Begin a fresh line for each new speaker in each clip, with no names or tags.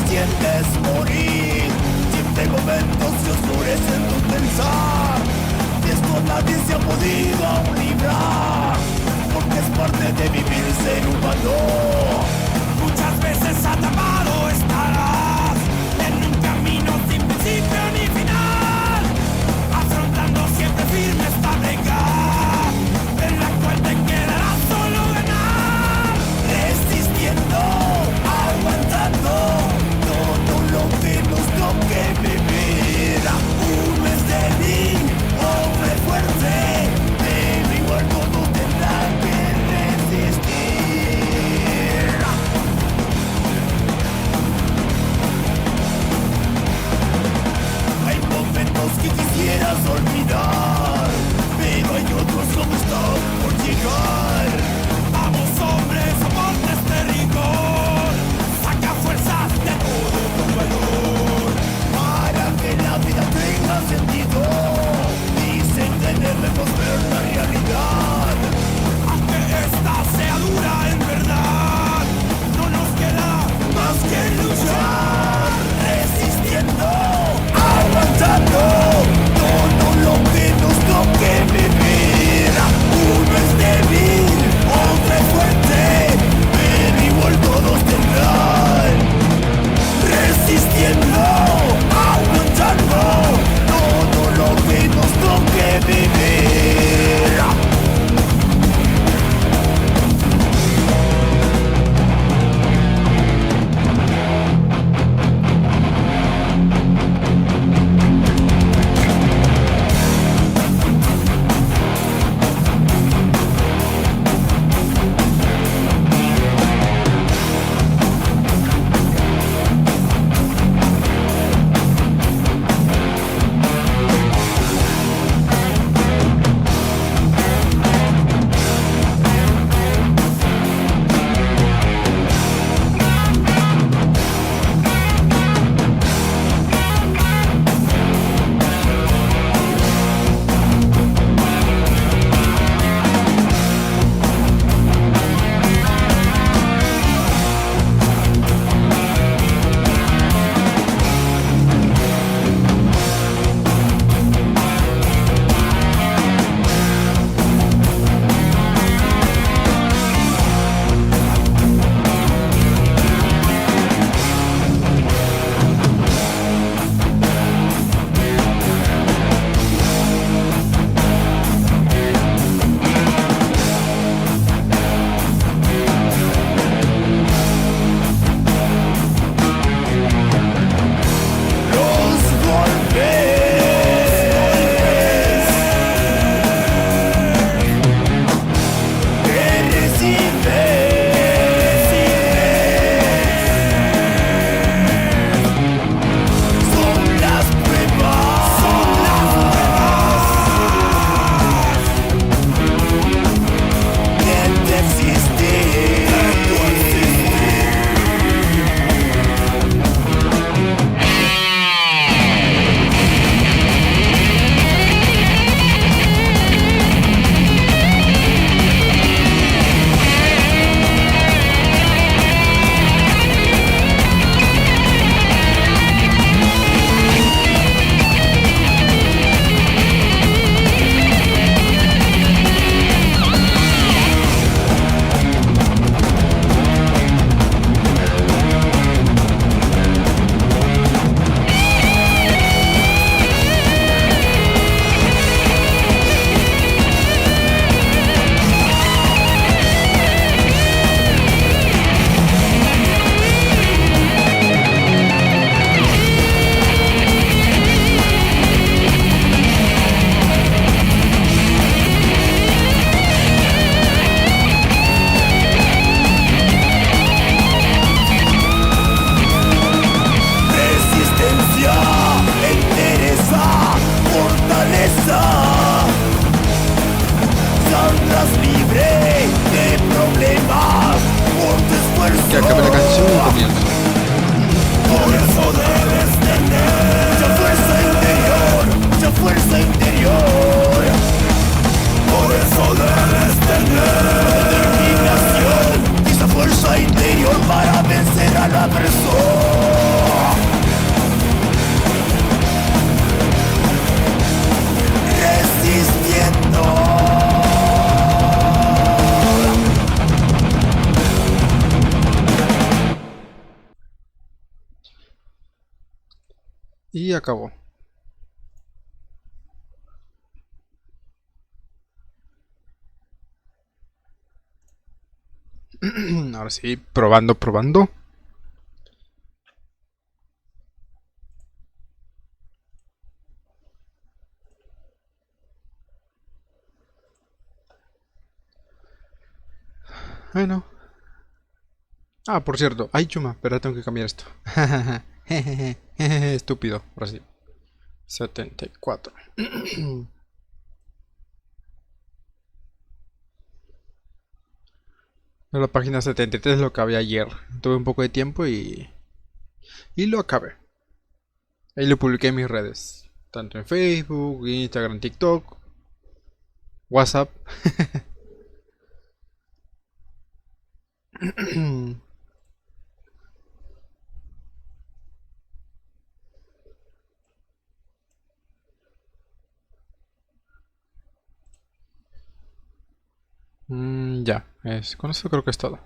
sientes morir. Siempre hay momentos que oscurecen tu pensar. De esto nadie se ha podido aún librar, porque es parte de vivir ser humano. Muchas veces atrapado estarás en un camino sin principio ni final, afrontando siempre firme esta brega, en la cual te quedará solo ganar. Resistiendo, aguantando todo lo que nos toque vivir. Uno es débil, hombre fuerte, débil igual todo tendrá que resistir.
Y acabó. Ahora sí, probando, probando. Bueno. Ah, por cierto. Ay, chuma, pero tengo que cambiar esto. Estúpido. Ahora sí. 74. En la página 73 lo acabé ayer. Tuve un poco de tiempo y lo acabé. Ahí lo publiqué en mis redes. Tanto en Facebook, Instagram, TikTok, WhatsApp. Ya, con eso creo que es todo.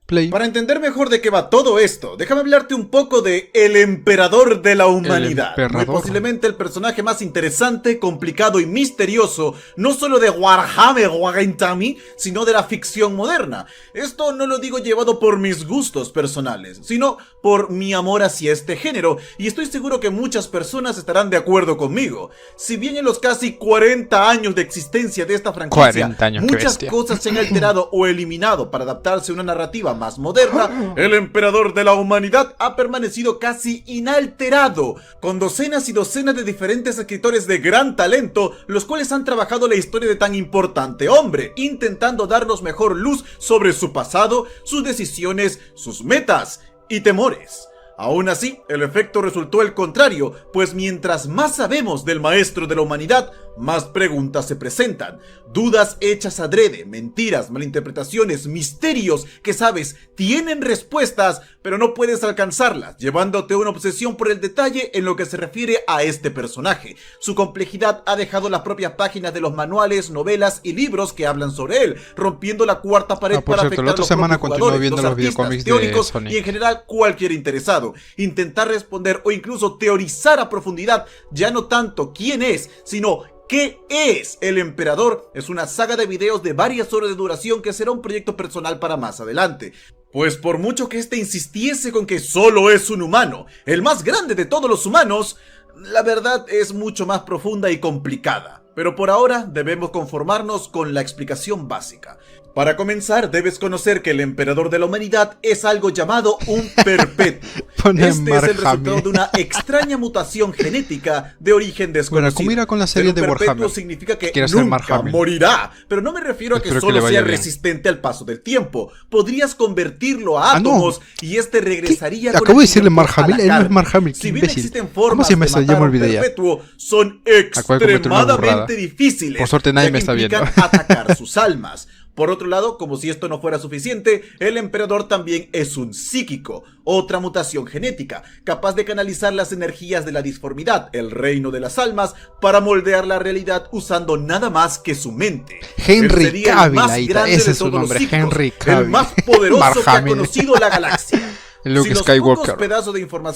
Play.
Para entender mejor de qué va todo esto, déjame hablarte un poco de El Emperador de la Humanidad. Muy posiblemente el personaje más interesante, complicado y misterioso, no solo de Warhammer Wargame, sino de la ficción moderna. Esto no lo digo llevado por mis gustos personales, sino por mi amor hacia este género, y estoy seguro que muchas personas estarán de acuerdo conmigo. Si bien en los casi 40 años de existencia de esta franquicia, muchas cosas se han alterado o eliminado para adaptarse a una narrativa más moderna, el Emperador de la Humanidad ha permanecido casi inalterado, con docenas y docenas de diferentes escritores de gran talento, los cuales han trabajado la historia de tan importante hombre, intentando darnos mejor luz sobre su pasado, sus decisiones, sus metas y temores. Aún así, el efecto resultó el contrario, pues mientras más sabemos del maestro de la humanidad, más preguntas se presentan. Dudas hechas adrede, mentiras, malinterpretaciones, misterios que sabes tienen respuestas, pero no puedes alcanzarlas, llevándote a una obsesión por el detalle en lo que se refiere a este personaje. Su complejidad ha dejado las propias páginas de los manuales, novelas y libros que hablan sobre él, rompiendo la cuarta pared para afectar a los propios jugadores, los artistas, teóricos y en general cualquier interesado. Intentar responder o incluso teorizar a profundidad ya no tanto quién es, sino ¿qué es el Emperador? Es una saga de videos de varias horas de duración que será un proyecto personal para más adelante. Pues por mucho que este insistiese con que solo es un humano, el más grande de todos los humanos, la verdad es mucho más profunda y complicada. Pero por ahora debemos conformarnos con la explicación básica. Para comenzar, debes conocer que el Emperador de la Humanidad es algo llamado un perpetuo. Este es el resultado de una extraña mutación genética de origen desconocido.
Bueno, ¿cómo irá con la serie de Warhammer?
Perpetuo significa que nunca morirá, pero no me refiero a que solo sea resistente al paso del tiempo. Podrías convertirlo a átomos y este regresaría con
acabo de decirle Mark Hamill, él no es Mark Hamill,
si bien existen formas de matar un perpetuo, son extremadamente difíciles.
Por suerte nadie me está viendo.
Atacar sus almas. Por otro lado, como si esto no fuera suficiente, el Emperador también es un psíquico, otra mutación genética, capaz de canalizar las energías de la disformidad, el reino de las almas, para moldear la realidad usando nada más que su mente.
Henry Cavill, ese es su nombre, Henry Cavill.
El más poderoso que ha conocido la galaxia.
Luke Skywalker.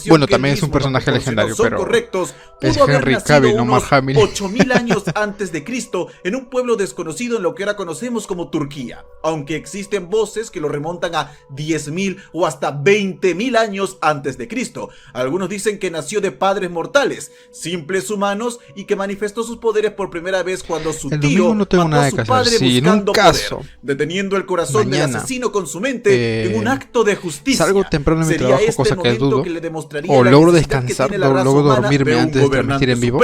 Bueno,
también es un personaje legendario, pero
correctos,
es Henry Cavill, no Mark Hamill.
8000 años antes de Cristo, en un pueblo desconocido en lo que ahora conocemos como Turquía, aunque existen voces que lo remontan a 10.000 o hasta 20.000 años antes de Cristo. Algunos dicen que nació de padres mortales, simples humanos, y que manifestó sus poderes por primera vez cuando su tío mató a su padre buscando poder, deteniendo el corazón del asesino con su mente en un acto de justicia.
Salgo temprano en mi trabajo, cosa que dudo, o logro descansar, logro dormirme antes de transmitir en vivo,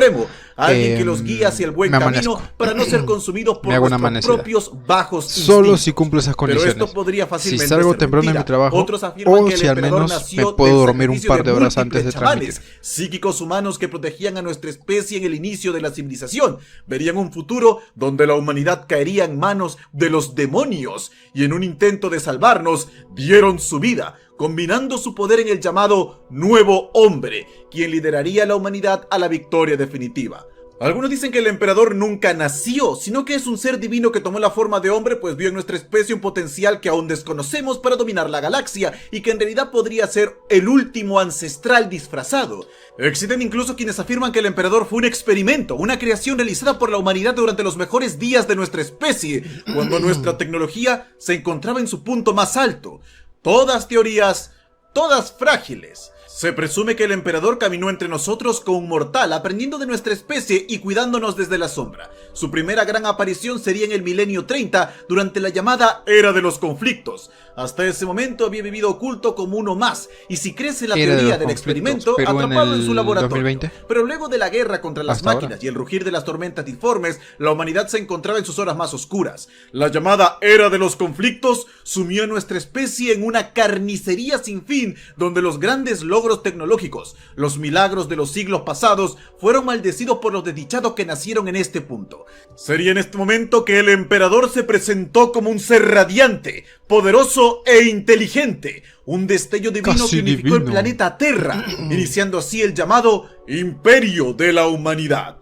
alguien que los guía hacia el buen camino para no ser consumidos por nuestros propios bajos instintos.
Solo si cumplo esas condiciones.
Pero esto podría fácilmente
si salgo temprano en mi trabajo, o si al menos me puedo dormir un par de horas antes de transmitir.
Psíquicos humanos que protegían a nuestra especie en el inicio de la civilización verían un futuro donde la humanidad caería en manos de los demonios y en un intento de salvarnos dieron su vida, combinando su poder en el llamado Nuevo Hombre, quien lideraría a la humanidad a la victoria definitiva. Algunos dicen que el emperador nunca nació, sino que es un ser divino que tomó la forma de hombre, pues vio en nuestra especie un potencial que aún desconocemos para dominar la galaxia, y que en realidad podría ser el último ancestral disfrazado. Existen incluso quienes afirman que el emperador fue un experimento, una creación realizada por la humanidad durante los mejores días de nuestra especie, cuando nuestra tecnología se encontraba en su punto más alto. Todas teorías, todas frágiles. Se presume que el emperador caminó entre nosotros como un mortal, aprendiendo de nuestra especie y cuidándonos desde la sombra. Su primera gran aparición sería en el milenio 30, durante la llamada Era de los Conflictos. Hasta ese momento había vivido oculto como uno más, y si crece la teoría del experimento, atrapado en su laboratorio.
2020.
Pero luego de la guerra contra las máquinas y el rugir de las tormentas disformes, la humanidad se encontraba en sus horas más oscuras. La llamada Era de los Conflictos sumió a nuestra especie en una carnicería sin fin, donde los grandes logros tecnológicos, los milagros de los siglos pasados, fueron maldecidos por los desdichados que nacieron en este punto. Sería en este momento que el emperador se presentó como un ser radiante, poderoso e inteligente, un destello divino que unificó el planeta Terra, iniciando así el llamado Imperio de la Humanidad,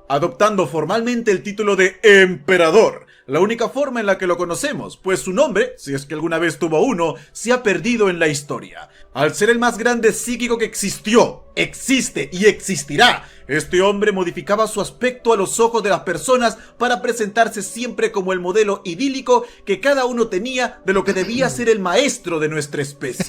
adoptando formalmente el título de Emperador, la única forma en la que lo conocemos, pues su nombre, si es que alguna vez tuvo uno, se ha perdido en la historia. Al ser el más grande psíquico que existió, existe y existirá, este hombre modificaba su aspecto a los ojos de las personas para presentarse siempre como el modelo idílico que cada uno tenía de lo que debía ser el maestro de nuestra especie.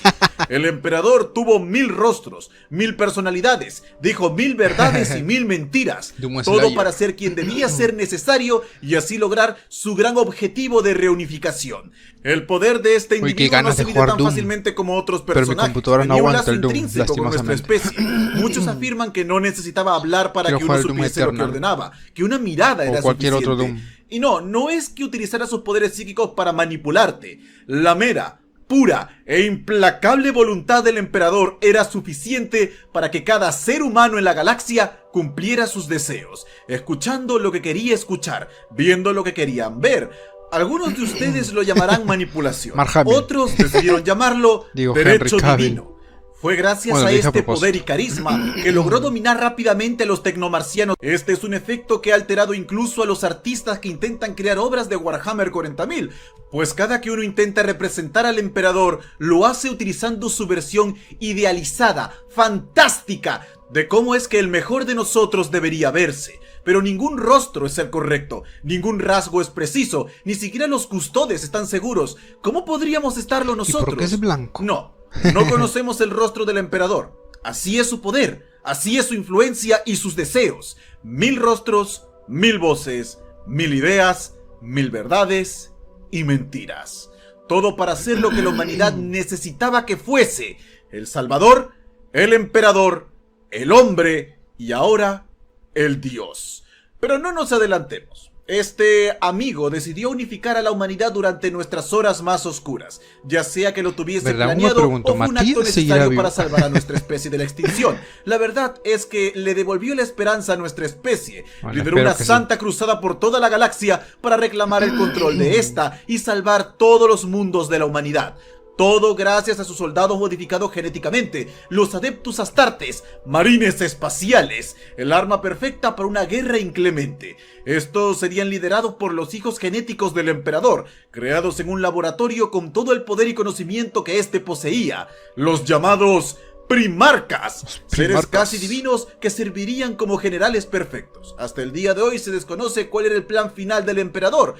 El emperador tuvo 1000 rostros, 1000 personalidades, dijo 1000 verdades y 1000 mentiras, todo para ser quien debía ser necesario y así lograr su gran objetivo de reunificación. El poder de este individuo no se mide tan fácilmente como otros personajes, tenía un lazo intrínseco con nuestra especie. Muchos afirman que no necesitaba hablar para que uno supiese lo que ordenaba, que una mirada era suficiente. Y no es que utilizara sus poderes psíquicos para manipularte. La mera, pura e implacable voluntad del emperador era suficiente para que cada ser humano en la galaxia cumpliera sus deseos, escuchando lo que quería escuchar, viendo lo que querían ver. Algunos de ustedes lo llamarán manipulación, otros decidieron llamarlo derecho divino. Fue gracias a este poder y carisma que logró dominar rápidamente a los tecnomarcianos. Este es un efecto que ha alterado incluso a los artistas que intentan crear obras de Warhammer 40.000, pues cada que uno intenta representar al emperador, lo hace utilizando su versión idealizada, fantástica, de cómo es que el mejor de nosotros debería verse. Pero ningún rostro es el correcto, ningún rasgo es preciso, ni siquiera los custodes están seguros. ¿Cómo podríamos estarlo nosotros?
¿Y por qué es blanco?
No conocemos el rostro del emperador. Así es su poder, así es su influencia y sus deseos. 1000 rostros, 1000 voces, 1000 ideas, 1000 verdades y mentiras. Todo para hacer lo que la humanidad necesitaba que fuese: el Salvador, el emperador, el hombre y ahora el Dios. Pero no nos adelantemos. Este amigo decidió unificar a la humanidad durante nuestras horas más oscuras, ya sea que lo tuviese planeado o fue un acto necesario para salvar a nuestra especie de la extinción. La verdad es que le devolvió la esperanza a nuestra especie, lideró una santa cruzada por toda la galaxia para reclamar el control de esta y salvar todos los mundos de la humanidad. Todo gracias a sus soldados modificados genéticamente, los Adeptus Astartes, marines espaciales, el arma perfecta para una guerra inclemente. Estos serían liderados por los hijos genéticos del emperador, creados en un laboratorio con todo el poder y conocimiento que éste poseía, los llamados Primarcas, seres casi divinos que servirían como generales perfectos. Hasta el día de hoy se desconoce cuál era el plan final del emperador.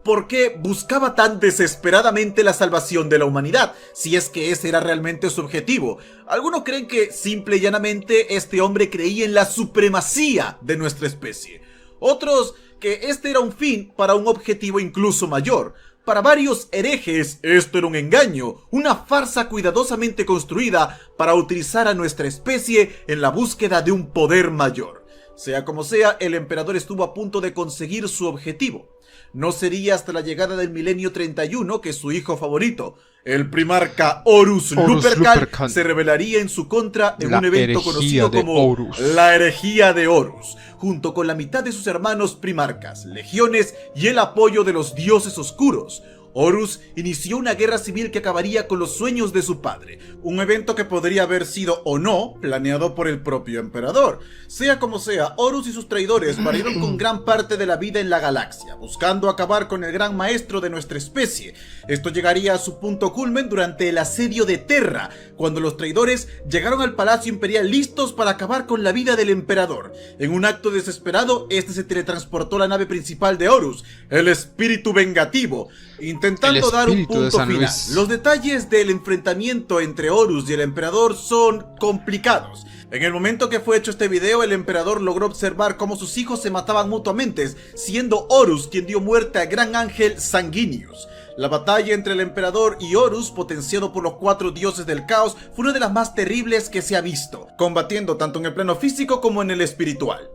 ¿Por qué buscaba tan desesperadamente la salvación de la humanidad, si es que ese era realmente su objetivo? Algunos creen que simple y llanamente este hombre creía en la supremacía de nuestra especie. Otros que este era un fin para un objetivo incluso mayor. Para varios herejes esto era un engaño, una farsa cuidadosamente construida para utilizar a nuestra especie en la búsqueda de un poder mayor. Sea como sea, el emperador estuvo a punto de conseguir su objetivo. No sería hasta la llegada del milenio 31 que su hijo favorito, el primarca Horus Lupercal, se rebelaría en su contra en un evento conocido como la herejía de Horus, junto con la mitad de sus hermanos primarcas, legiones y el apoyo de los dioses oscuros. Horus inició una guerra civil que acabaría con los sueños de su padre, un evento que podría haber sido o no planeado por el propio emperador. Sea como sea, Horus y sus traidores barrieron con gran parte de la vida en la galaxia, buscando acabar con el gran maestro de nuestra especie. Esto llegaría a su punto culmen durante el asedio de Terra, cuando los traidores llegaron al Palacio Imperial listos para acabar con la vida del emperador. En un acto desesperado, este se teletransportó a la nave principal de Horus, el Espíritu Vengativo, intentando dar un punto final. Los detalles del enfrentamiento entre Horus y el emperador son complicados. En el momento que fue hecho este video, el emperador logró observar cómo sus hijos se mataban mutuamente, siendo Horus quien dio muerte al gran ángel Sanguinius. La batalla entre el emperador y Horus, potenciado por los 4 dioses del caos, fue una de las más terribles que se ha visto, combatiendo tanto en el plano físico como en el espiritual.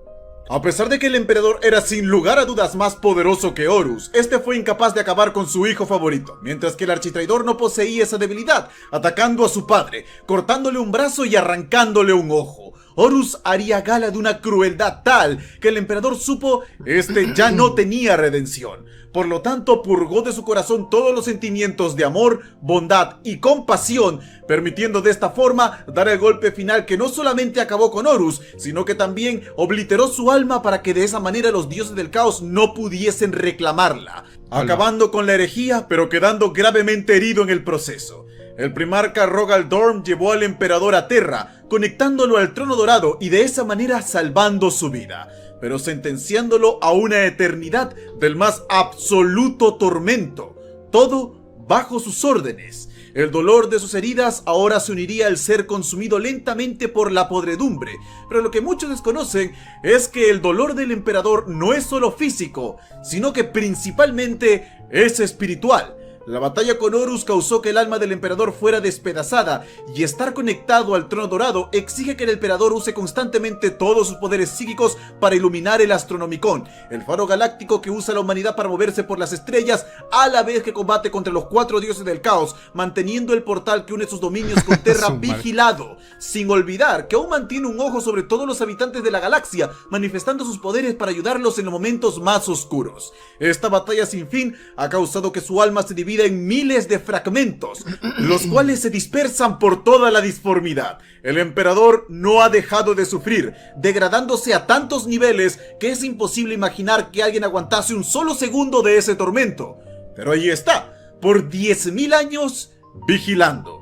A pesar de que el emperador era sin lugar a dudas más poderoso que Horus, este fue incapaz de acabar con su hijo favorito, mientras que el architraidor no poseía esa debilidad, atacando a su padre, cortándole un brazo y arrancándole un ojo. Horus haría gala de una crueldad tal que el emperador supo este ya no tenía redención. Por lo tanto, purgó de su corazón todos los sentimientos de amor, bondad y compasión, permitiendo de esta forma dar el golpe final que no solamente acabó con Horus, sino que también obliteró su alma para que de esa manera los dioses del caos no pudiesen reclamarla, acabando con la herejía, pero quedando gravemente herido en el proceso. El primarca Rogal Dorn llevó al emperador a Terra, conectándolo al trono dorado y de esa manera salvando su vida, pero sentenciándolo a una eternidad del más absoluto tormento, todo bajo sus órdenes. El dolor de sus heridas ahora se uniría al ser consumido lentamente por la podredumbre, pero lo que muchos desconocen es que el dolor del emperador no es solo físico, sino que principalmente es espiritual. La batalla con Horus causó que el alma del emperador fuera despedazada, y estar conectado al trono dorado exige que el emperador use constantemente todos sus poderes psíquicos para iluminar el Astronomicon, el faro galáctico que usa la humanidad para moverse por las estrellas, a la vez que combate contra los 4 dioses del caos, manteniendo el portal que une sus dominios con Terra vigilado, sin olvidar que aún mantiene un ojo sobre todos los habitantes de la galaxia, manifestando sus poderes para ayudarlos en los momentos más oscuros. Esta batalla sin fin ha causado que su alma se divida en miles de fragmentos, los cuales se dispersan por toda la disformidad. El emperador no ha dejado de sufrir, degradándose a tantos niveles que es imposible imaginar que alguien aguantase un solo segundo de ese tormento. Pero ahí está, por 10.000 años, vigilando.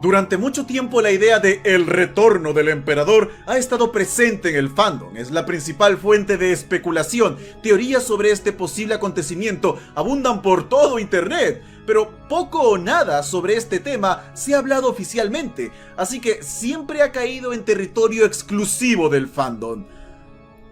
Durante mucho tiempo la idea de el retorno del emperador ha estado presente en el fandom. Es la principal fuente de especulación. Teorías sobre este posible acontecimiento abundan por todo internet, pero poco o nada sobre este tema se ha hablado oficialmente, así que siempre ha caído en territorio exclusivo del fandom.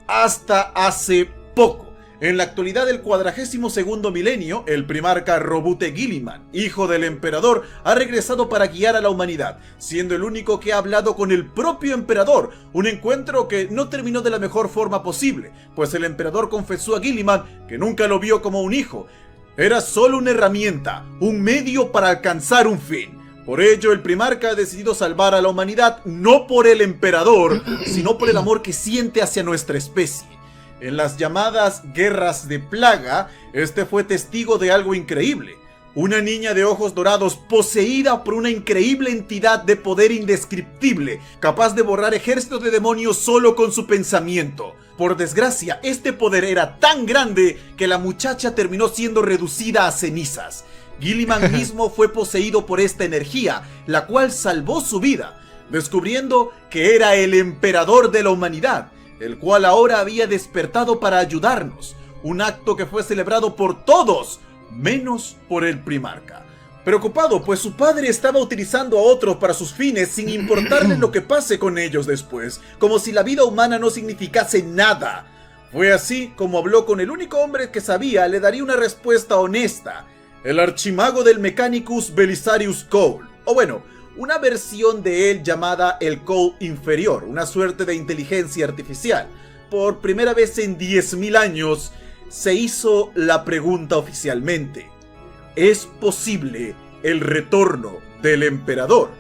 Hasta hace poco. En la actualidad del 42º milenio, el primarca Roboute Guilliman, hijo del emperador, ha regresado para guiar a la humanidad, siendo el único que ha hablado con el propio emperador, un encuentro que no terminó de la mejor forma posible, pues el emperador confesó a Guilliman que nunca lo vio como un hijo, era solo una herramienta, un medio para alcanzar un fin. Por ello, el primarca ha decidido salvar a la humanidad no por el emperador, sino por el amor que siente hacia nuestra especie. En las llamadas guerras de plaga, este fue testigo de algo increíble. Una niña de ojos dorados poseída por una increíble entidad de poder indescriptible, capaz de borrar ejércitos de demonios solo con su pensamiento. Por desgracia, este poder era tan grande que la muchacha terminó siendo reducida a cenizas. Guilliman mismo fue poseído por esta energía, la cual salvó su vida, descubriendo que era el emperador de la humanidad, el cual ahora había despertado para ayudarnos, un acto que fue celebrado por todos, menos por el primarca. Preocupado, pues su padre estaba utilizando a otros para sus fines sin importarle lo que pase con ellos después, como si la vida humana no significase nada. Fue así como habló con el único hombre que sabía le daría una respuesta honesta, el archimago del Mechanicus Belisarius Cawl, o bueno, una versión de él llamada el Cawl inferior, una suerte de inteligencia artificial. Por primera vez en 10.000 años se hizo la pregunta oficialmente: ¿es posible el retorno del emperador?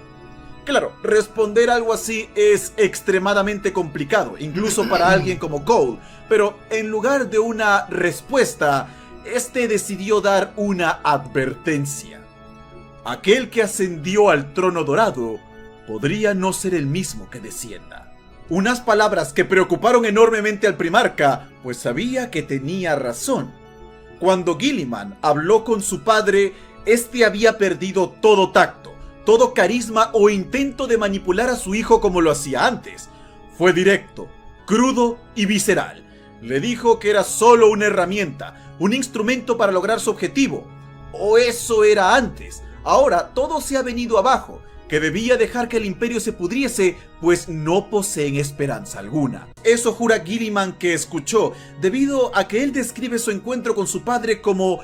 Claro, responder algo así es extremadamente complicado, incluso para alguien como Cawl, pero en lugar de una respuesta, este decidió dar una advertencia. Aquel que ascendió al trono dorado podría no ser el mismo que descienda. Unas palabras que preocuparon enormemente al primarca, pues sabía que tenía razón. Cuando Guilliman habló con su padre, este había perdido todo tacto, todo carisma o intento de manipular a su hijo como lo hacía antes. Fue directo, crudo y visceral. Le dijo que era solo una herramienta, un instrumento para lograr su objetivo. O eso era antes. Ahora todo se ha venido abajo, que debía dejar que el imperio se pudriese, pues no poseen esperanza alguna. Eso jura Guilliman que escuchó, debido a que él describe su encuentro con su padre como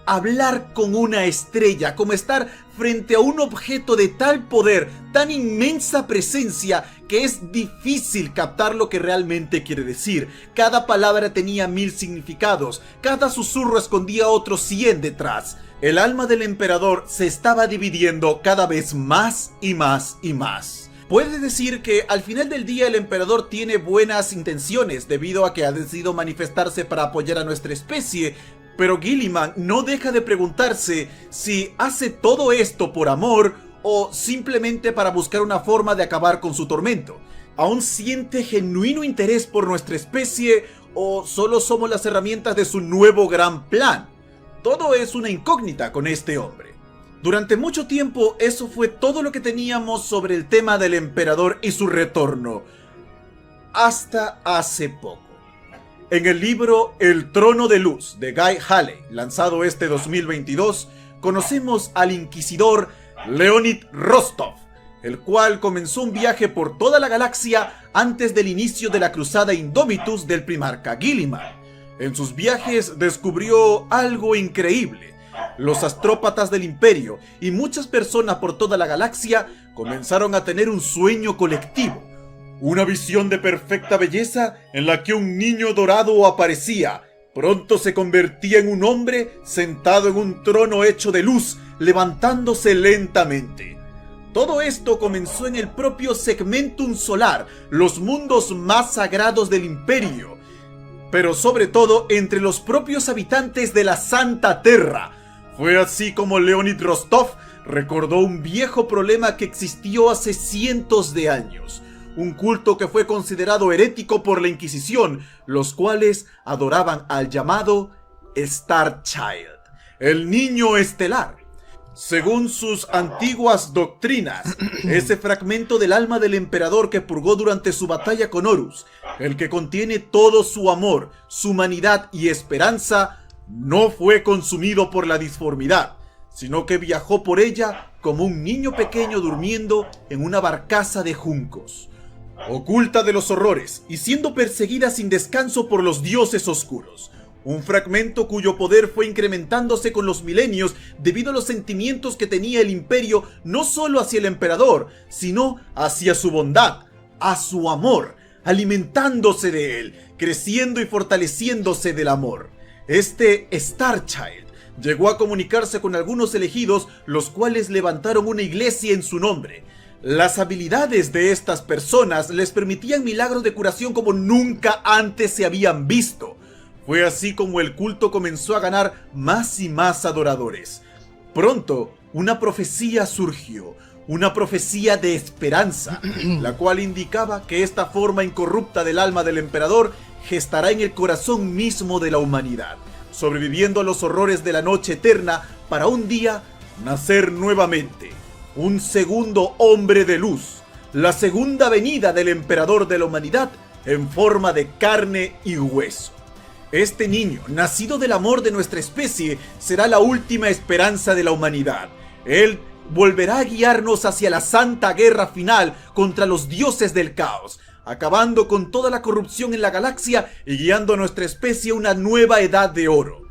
hablar con una estrella, como estar frente a un objeto de tal poder, tan inmensa presencia, que es difícil captar lo que realmente quiere decir. Cada palabra tenía 1000 significados, cada susurro escondía otros 100 detrás. El alma del emperador se estaba dividiendo cada vez más y más y más. Puede decir que al final del día el emperador tiene buenas intenciones debido a que ha decidido manifestarse para apoyar a nuestra especie, pero Guilliman no deja de preguntarse si hace todo esto por amor o simplemente para buscar una forma de acabar con su tormento. ¿Aún siente genuino interés por nuestra especie o solo somos las herramientas de su nuevo gran plan? Todo es una incógnita con este hombre. Durante mucho tiempo eso fue todo lo que teníamos sobre el tema del emperador y su retorno. Hasta hace poco. En el libro El Trono de Luz de Guy Halley, lanzado este 2022, conocemos al inquisidor Leonid Rostov, el cual comenzó un viaje por toda la galaxia antes del inicio de la cruzada Indomitus del primarca Guilliman. En sus viajes descubrió algo increíble. Los astrópatas del imperio y muchas personas por toda la galaxia comenzaron a tener un sueño colectivo. Una visión de perfecta belleza en la que un niño dorado aparecía. Pronto se convertía en un hombre sentado en un trono hecho de luz, levantándose lentamente. Todo esto comenzó en el propio Segmentum Solar, los mundos más sagrados del imperio, pero sobre todo entre los propios habitantes de la Santa Terra. Fue así como Leonid Rostov recordó un viejo problema que existió hace cientos de años. Un culto que fue considerado herético por la Inquisición, los cuales adoraban al llamado Star Child, el niño estelar. Según sus antiguas doctrinas, ese fragmento del alma del emperador que purgó durante su batalla con Horus, el que contiene todo su amor, su humanidad y esperanza, no fue consumido por la disformidad, sino que viajó por ella como un niño pequeño durmiendo en una barcaza de juncos. Oculta de los horrores y siendo perseguida sin descanso por los dioses oscuros. Un fragmento cuyo poder fue incrementándose con los milenios debido a los sentimientos que tenía el imperio no solo hacia el emperador, sino hacia su bondad, a su amor, alimentándose de él, creciendo y fortaleciéndose del amor. Este Star Child llegó a comunicarse con algunos elegidos, los cuales levantaron una iglesia en su nombre. Las habilidades de estas personas les permitían milagros de curación como nunca antes se habían visto. Fue así como el culto comenzó a ganar más y más adoradores. Pronto, una profecía surgió, una profecía de esperanza, la cual indicaba que esta forma incorrupta del alma del emperador gestará en el corazón mismo de la humanidad, sobreviviendo a los horrores de la noche eterna para un día nacer nuevamente. Un segundo hombre de luz, la segunda venida del emperador de la humanidad en forma de carne y hueso. Este niño, nacido del amor de nuestra especie, será la última esperanza de la humanidad. Él volverá a guiarnos hacia la santa guerra final contra los dioses del caos, acabando con toda la corrupción en la galaxia y guiando a nuestra especie a una nueva edad de oro.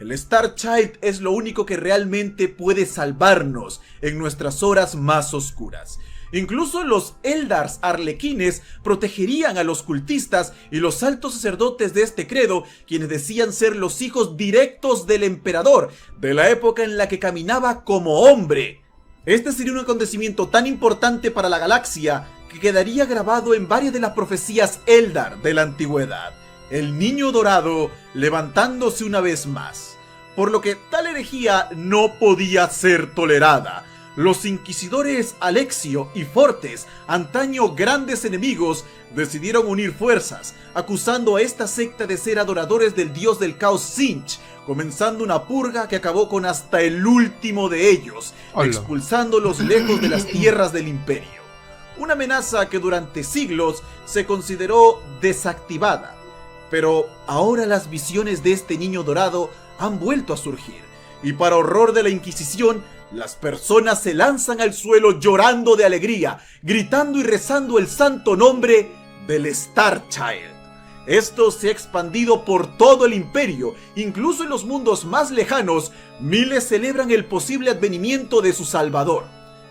El Star Child es lo único que realmente puede salvarnos en nuestras horas más oscuras. Incluso los Eldars arlequines protegerían a los cultistas y los altos sacerdotes de este credo, quienes decían ser los hijos directos del emperador, de la época en la que caminaba como hombre. Este sería un acontecimiento tan importante para la galaxia que quedaría grabado en varias de las profecías Eldar de la antigüedad. El niño dorado levantándose una vez más. por lo que tal herejía no podía ser tolerada. Los inquisidores Alexio y Fortes, antaño grandes enemigos, decidieron unir fuerzas, acusando a esta secta de ser adoradores del dios del caos Tzeentch, comenzando una purga que acabó con hasta el último de ellos, expulsándolos lejos de las tierras del imperio. Una amenaza que durante siglos se consideró desactivada, pero ahora las visiones de este niño dorado han vuelto a surgir, y para horror de la Inquisición, las personas se lanzan al suelo llorando de alegría, gritando y rezando el santo nombre del Star Child. Esto se ha expandido por todo el imperio, incluso en los mundos más lejanos, miles celebran el posible advenimiento de su salvador.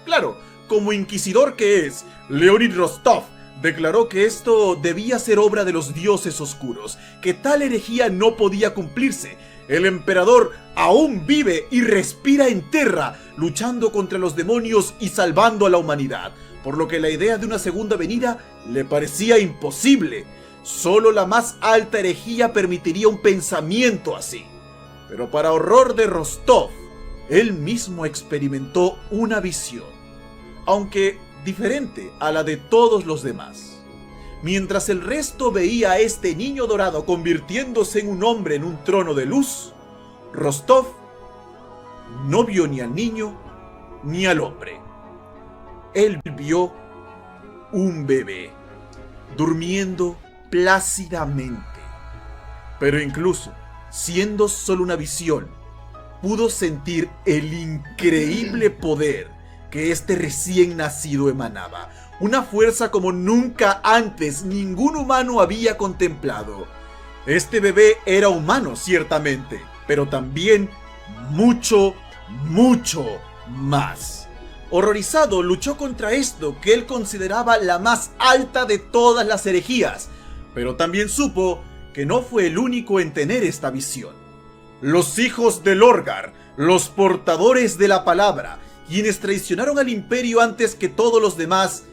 Claro, como inquisidor que es, Leonid Rostov declaró que esto debía ser obra de los dioses oscuros, que tal herejía no podía cumplirse. El emperador aún vive y respira en Terra, luchando contra los demonios y salvando a la humanidad, por lo que la idea de una segunda venida le parecía imposible. Solo la más alta herejía permitiría un pensamiento así. Pero para horror de Rostov, él mismo experimentó una visión, aunque diferente a la de todos los demás. Mientras el resto veía a este niño dorado convirtiéndose en un hombre en un trono de luz, Rostov no vio ni al niño ni al hombre. Él vio un bebé durmiendo plácidamente. Pero incluso siendo solo una visión, pudo sentir el increíble poder que este recién nacido emanaba. Una fuerza como nunca antes ningún humano había contemplado. Este bebé era humano, ciertamente, pero también mucho, mucho más. Horrorizado, luchó contra esto que él consideraba la más alta de todas las herejías, pero también supo que no fue el único en tener esta visión. Los hijos de Lorgar, los portadores de la palabra, quienes traicionaron al imperio antes que todos los demás,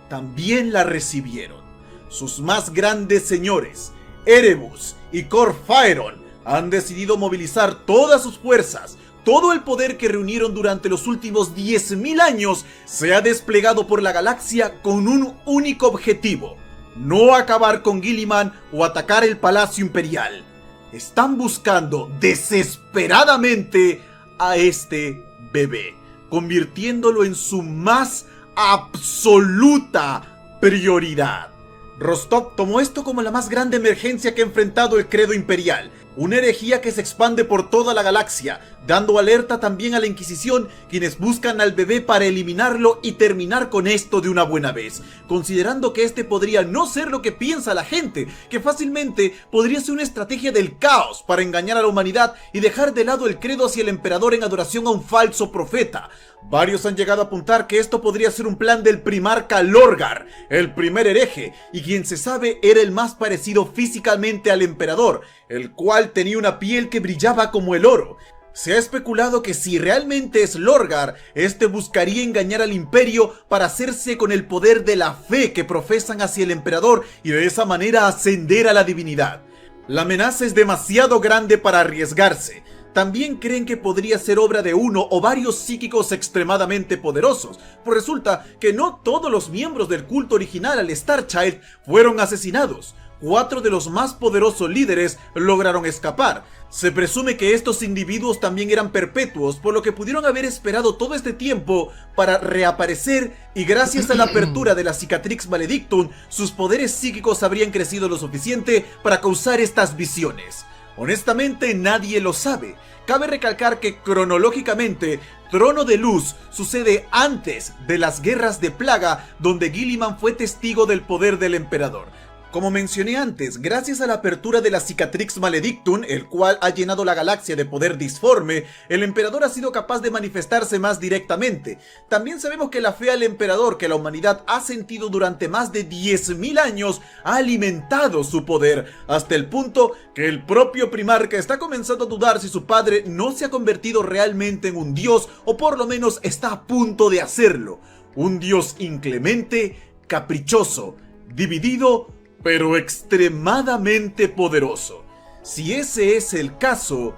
también la recibieron. Sus más grandes señores, Erebus y Corfaeron, han decidido movilizar todas sus fuerzas. Todo el poder que reunieron durante los últimos 10.000 años se ha desplegado por la galaxia con un único objetivo: no acabar con Guilliman o atacar el Palacio Imperial. Están buscando desesperadamente a este bebé, convirtiéndolo en su más absoluta prioridad. Rostov tomó esto como la más grande emergencia que ha enfrentado el credo imperial, una herejía que se expande por toda la galaxia, dando alerta también a la Inquisición, quienes buscan al bebé para eliminarlo y terminar con esto de una buena vez, considerando que este podría no ser lo que piensa la gente, que fácilmente podría ser una estrategia del caos para engañar a la humanidad y dejar de lado el credo hacia el emperador en adoración a un falso profeta. Varios han llegado a apuntar que esto podría ser un plan del primarca Lorgar, el primer hereje, y quien se sabe era el más parecido físicamente al emperador, el cual tenía una piel que brillaba como el oro. Se ha especulado que si realmente es Lorgar, este buscaría engañar al imperio para hacerse con el poder de la fe que profesan hacia el emperador y de esa manera ascender a la divinidad. La amenaza es demasiado grande para arriesgarse. También creen que podría ser obra de uno o varios psíquicos extremadamente poderosos, pues resulta que no todos los miembros del culto original al Star Child fueron asesinados. 4 de los más poderosos líderes lograron escapar. Se presume que estos individuos también eran perpetuos, por lo que pudieron haber esperado todo este tiempo para reaparecer, y gracias a la apertura de la Cicatrix Maledictum, sus poderes psíquicos habrían crecido lo suficiente para causar estas visiones. Honestamente, nadie lo sabe. Cabe recalcar que cronológicamente, Trono de Luz sucede antes de las Guerras de Plaga, donde Guilliman fue testigo del poder del emperador. Como mencioné antes, gracias a la apertura de la Cicatrix Maledictum, el cual ha llenado la galaxia de poder disforme, el emperador ha sido capaz de manifestarse más directamente. También sabemos que la fe al emperador que la humanidad ha sentido durante más de 10.000 años ha alimentado su poder, hasta el punto que el propio primarca está comenzando a dudar si su padre no se ha convertido realmente en un dios, o por lo menos está a punto de hacerlo. Un dios inclemente, caprichoso, dividido, pero extremadamente poderoso. Si ese es el caso,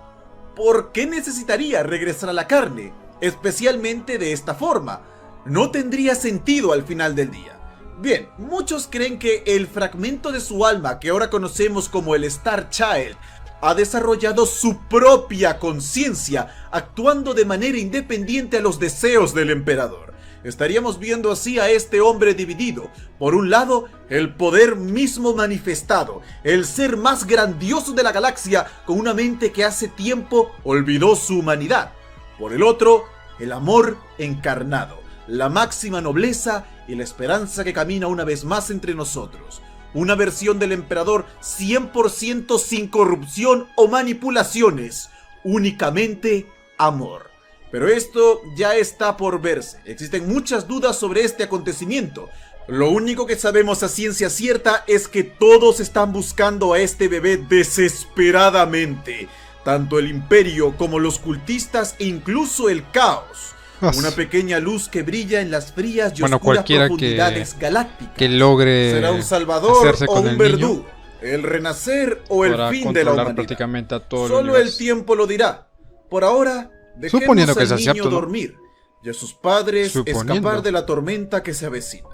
¿por qué necesitaría regresar a la carne? Especialmente de esta forma. No tendría sentido al final del día. Bien, muchos creen que el fragmento de su alma, que ahora conocemos como el Star Child, ha desarrollado su propia conciencia, actuando de manera independiente a los deseos del emperador. Estaríamos viendo así a este hombre dividido. Por un lado, el poder mismo manifestado, el ser más grandioso de la galaxia con una mente que hace tiempo olvidó su humanidad. Por el otro, el amor encarnado, la máxima nobleza y la esperanza que camina una vez más entre nosotros. Una versión del emperador 100% sin corrupción o manipulaciones, únicamente amor. Pero esto ya está por verse. Existen muchas dudas sobre este acontecimiento. Lo único que sabemos a ciencia cierta es que todos están buscando a este bebé desesperadamente. Tanto el imperio como los cultistas e incluso el caos. Una pequeña luz que brilla en las frías y oscuras profundidades galácticas.
Que logre
será un salvador o un verdugo. El renacer o el fin de la humanidad.
Prácticamente a todo
Solo el tiempo lo dirá. Por ahora, dejemos
suponiendo que
al
sea
niño
cierto, ¿no?
dormir y a sus padres escapar de la tormenta que se avecina.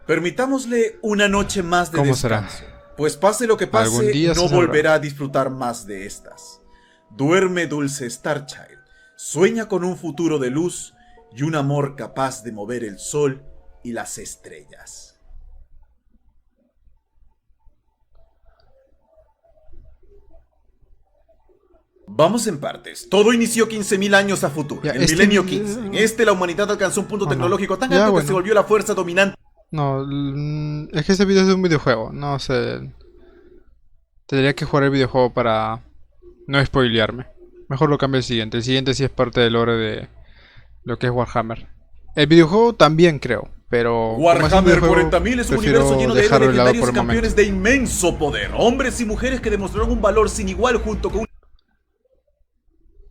Permitámosle una noche más de descanso. Pues pase lo que pase, no volverá a disfrutar más de estas. Duerme, dulce Starchild. Sueña con un futuro de luz y un amor capaz de mover el sol y las estrellas. Vamos en partes. Todo inició 15.000 años a futuro, en el milenio 15. En este la humanidad alcanzó un punto tecnológico tan alto que se volvió la fuerza dominante.
No, es que este video es de un videojuego, no sé. Tendría que jugar el videojuego para no spoilearme. Mejor lo cambio al siguiente. El siguiente sí es parte del lore de lo que es Warhammer. El videojuego también creo, pero
Warhammer 40.000 es un universo lleno de héroes legendarios y campeones de inmenso poder. Hombres y mujeres que demostraron un valor sin igual junto con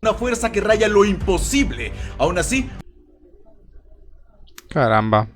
una fuerza que raya lo imposible. Aún así...
Caramba.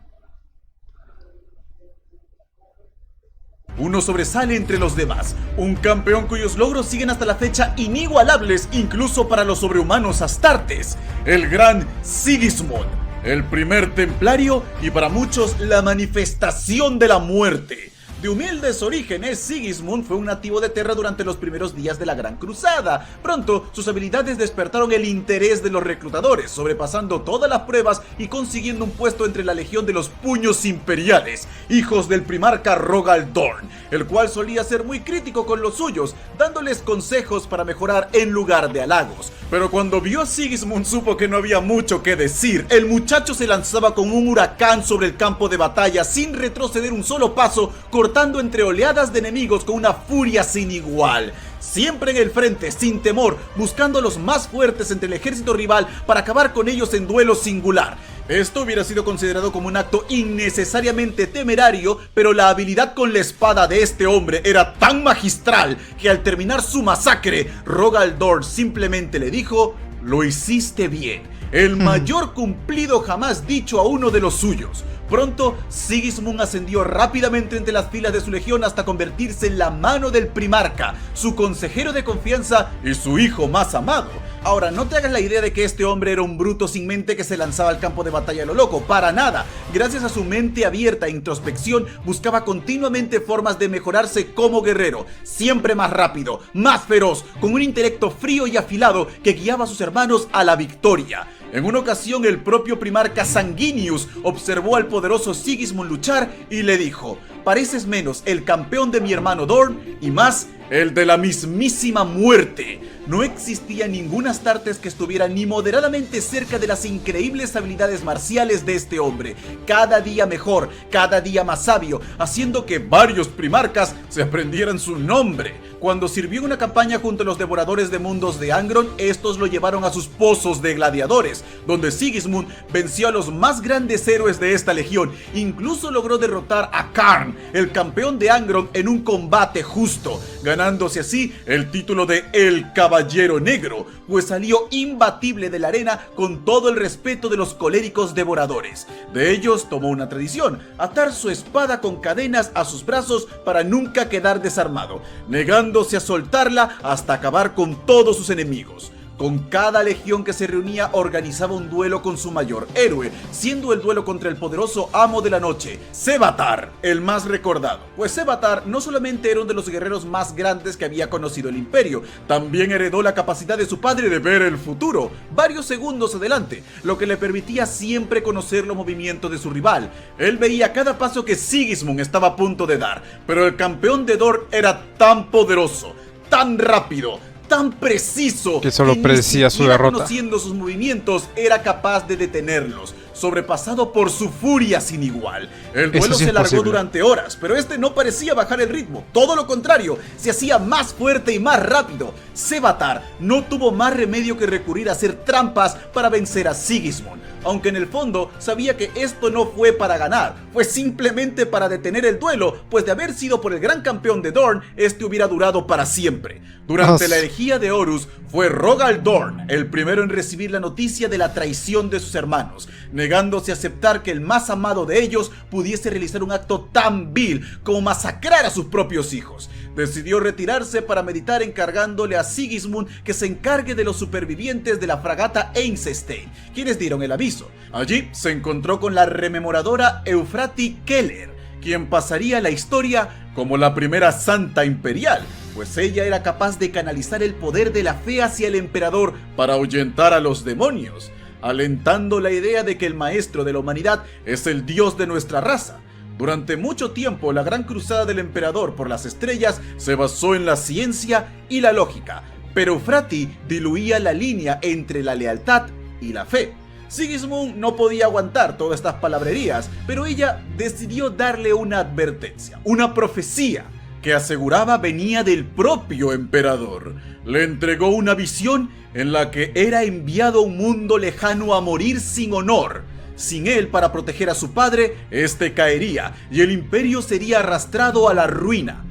Uno sobresale entre los demás, un campeón cuyos logros siguen hasta la fecha inigualables incluso para los sobrehumanos astartes, el gran Sigismund, el primer templario y para muchos la manifestación de la muerte. De humildes orígenes, Sigismund fue un nativo de Terra durante los primeros días de la Gran Cruzada. Pronto, sus habilidades despertaron el interés de los reclutadores, sobrepasando todas las pruebas y consiguiendo un puesto entre la legión de los Puños Imperiales, hijos del primarca Rogal Dorn, el cual solía ser muy crítico con los suyos, dándoles consejos para mejorar en lugar de halagos. Pero cuando vio a Sigismund supo que no había mucho que decir. El muchacho se lanzaba con un huracán sobre el campo de batalla sin retroceder un solo paso, cortando entre oleadas de enemigos con una furia sin igual. Siempre en el frente, sin temor, buscando a los más fuertes entre el ejército rival para acabar con ellos en duelo singular. Esto hubiera sido considerado como un acto innecesariamente temerario, pero la habilidad con la espada de este hombre era tan magistral que al terminar su masacre, Rogal Dorn simplemente le dijo: "Lo hiciste bien", el mayor cumplido jamás dicho a uno de los suyos. Pronto, Sigismund ascendió rápidamente entre las filas de su legión hasta convertirse en la mano del primarca, su consejero de confianza y su hijo más amado. Ahora, no te hagas la idea de que este hombre era un bruto sin mente que se lanzaba al campo de batalla a lo loco, para nada. Gracias a su mente abierta e introspección, buscaba continuamente formas de mejorarse como guerrero, siempre más rápido, más feroz, con un intelecto frío y afilado que guiaba a sus hermanos a la victoria. En una ocasión, el propio primarca Sanguinius observó al poderoso Sigismund luchar y le dijo: "Pareces menos el campeón de mi hermano Dorn y más el de la mismísima muerte". No existía ningún Astartes que estuviera ni moderadamente cerca de las increíbles habilidades marciales de este hombre, cada día mejor, cada día más sabio, haciendo que varios primarcas se aprendieran su nombre. Cuando sirvió en una campaña junto a los devoradores de mundos de Angron, estos lo llevaron a sus pozos de gladiadores, donde Sigismund venció a los más grandes héroes de esta legión. Incluso logró derrotar a Karn, el campeón de Angron, en un combate justo, ganándose así el título de El Caballero Negro, pues salió imbatible de la arena con todo el respeto de los coléricos devoradores. De ellos tomó una tradición: atar su espada con cadenas a sus brazos para nunca quedar desarmado, negándose a soltarla hasta acabar con todos sus enemigos. Con cada legión que se reunía organizaba un duelo con su mayor héroe, siendo el duelo contra el poderoso amo de la noche, Sevatar, el más recordado. Pues Sevatar no solamente era uno de los guerreros más grandes que había conocido el imperio, también heredó la capacidad de su padre de ver el futuro, varios segundos adelante, lo que le permitía siempre conocer los movimientos de su rival. Él veía cada paso que Sigismund estaba a punto de dar, pero el campeón de Dorn era tan poderoso, tan rápido, tan preciso,
que solo predecía su derrota.
Conociendo sus movimientos, era capaz de detenerlos, sobrepasado por su furia sin igual. El duelo se alargó durante horas, pero este no parecía bajar el ritmo, todo lo contrario, se hacía más fuerte y más rápido. Sevatar no tuvo más remedio que recurrir a hacer trampas para vencer a Sigismund, aunque en el fondo sabía que esto no fue para ganar, fue simplemente para detener el duelo, pues de haber sido por el gran campeón de Dorn, este hubiera durado para siempre. Durante la herejía de Horus, fue Rogal Dorn el primero en recibir la noticia de la traición de sus hermanos, negándose a aceptar que el más amado de ellos pudiese realizar un acto tan vil como masacrar a sus propios hijos. Decidió retirarse para meditar, encargándole a Sigismund que se encargue de los supervivientes de la fragata Einstein, quienes dieron el aviso. Allí se encontró con la rememoradora Eufrati Keller, quien pasaría a la historia como la primera santa imperial, pues ella era capaz de canalizar el poder de la fe hacia el emperador para ahuyentar a los demonios, alentando la idea de que el maestro de la humanidad es el dios de nuestra raza. Durante mucho tiempo, la gran cruzada del emperador por las estrellas se basó en la ciencia y la lógica, pero Eufrati diluía la línea entre la lealtad y la fe. Sigismund no podía aguantar todas estas palabrerías, pero ella decidió darle una advertencia, una profecía que aseguraba venía del propio emperador. Le entregó una visión en la que era enviado a un mundo lejano a morir sin honor. Sin él para proteger a su padre, este caería y el imperio sería arrastrado a la ruina.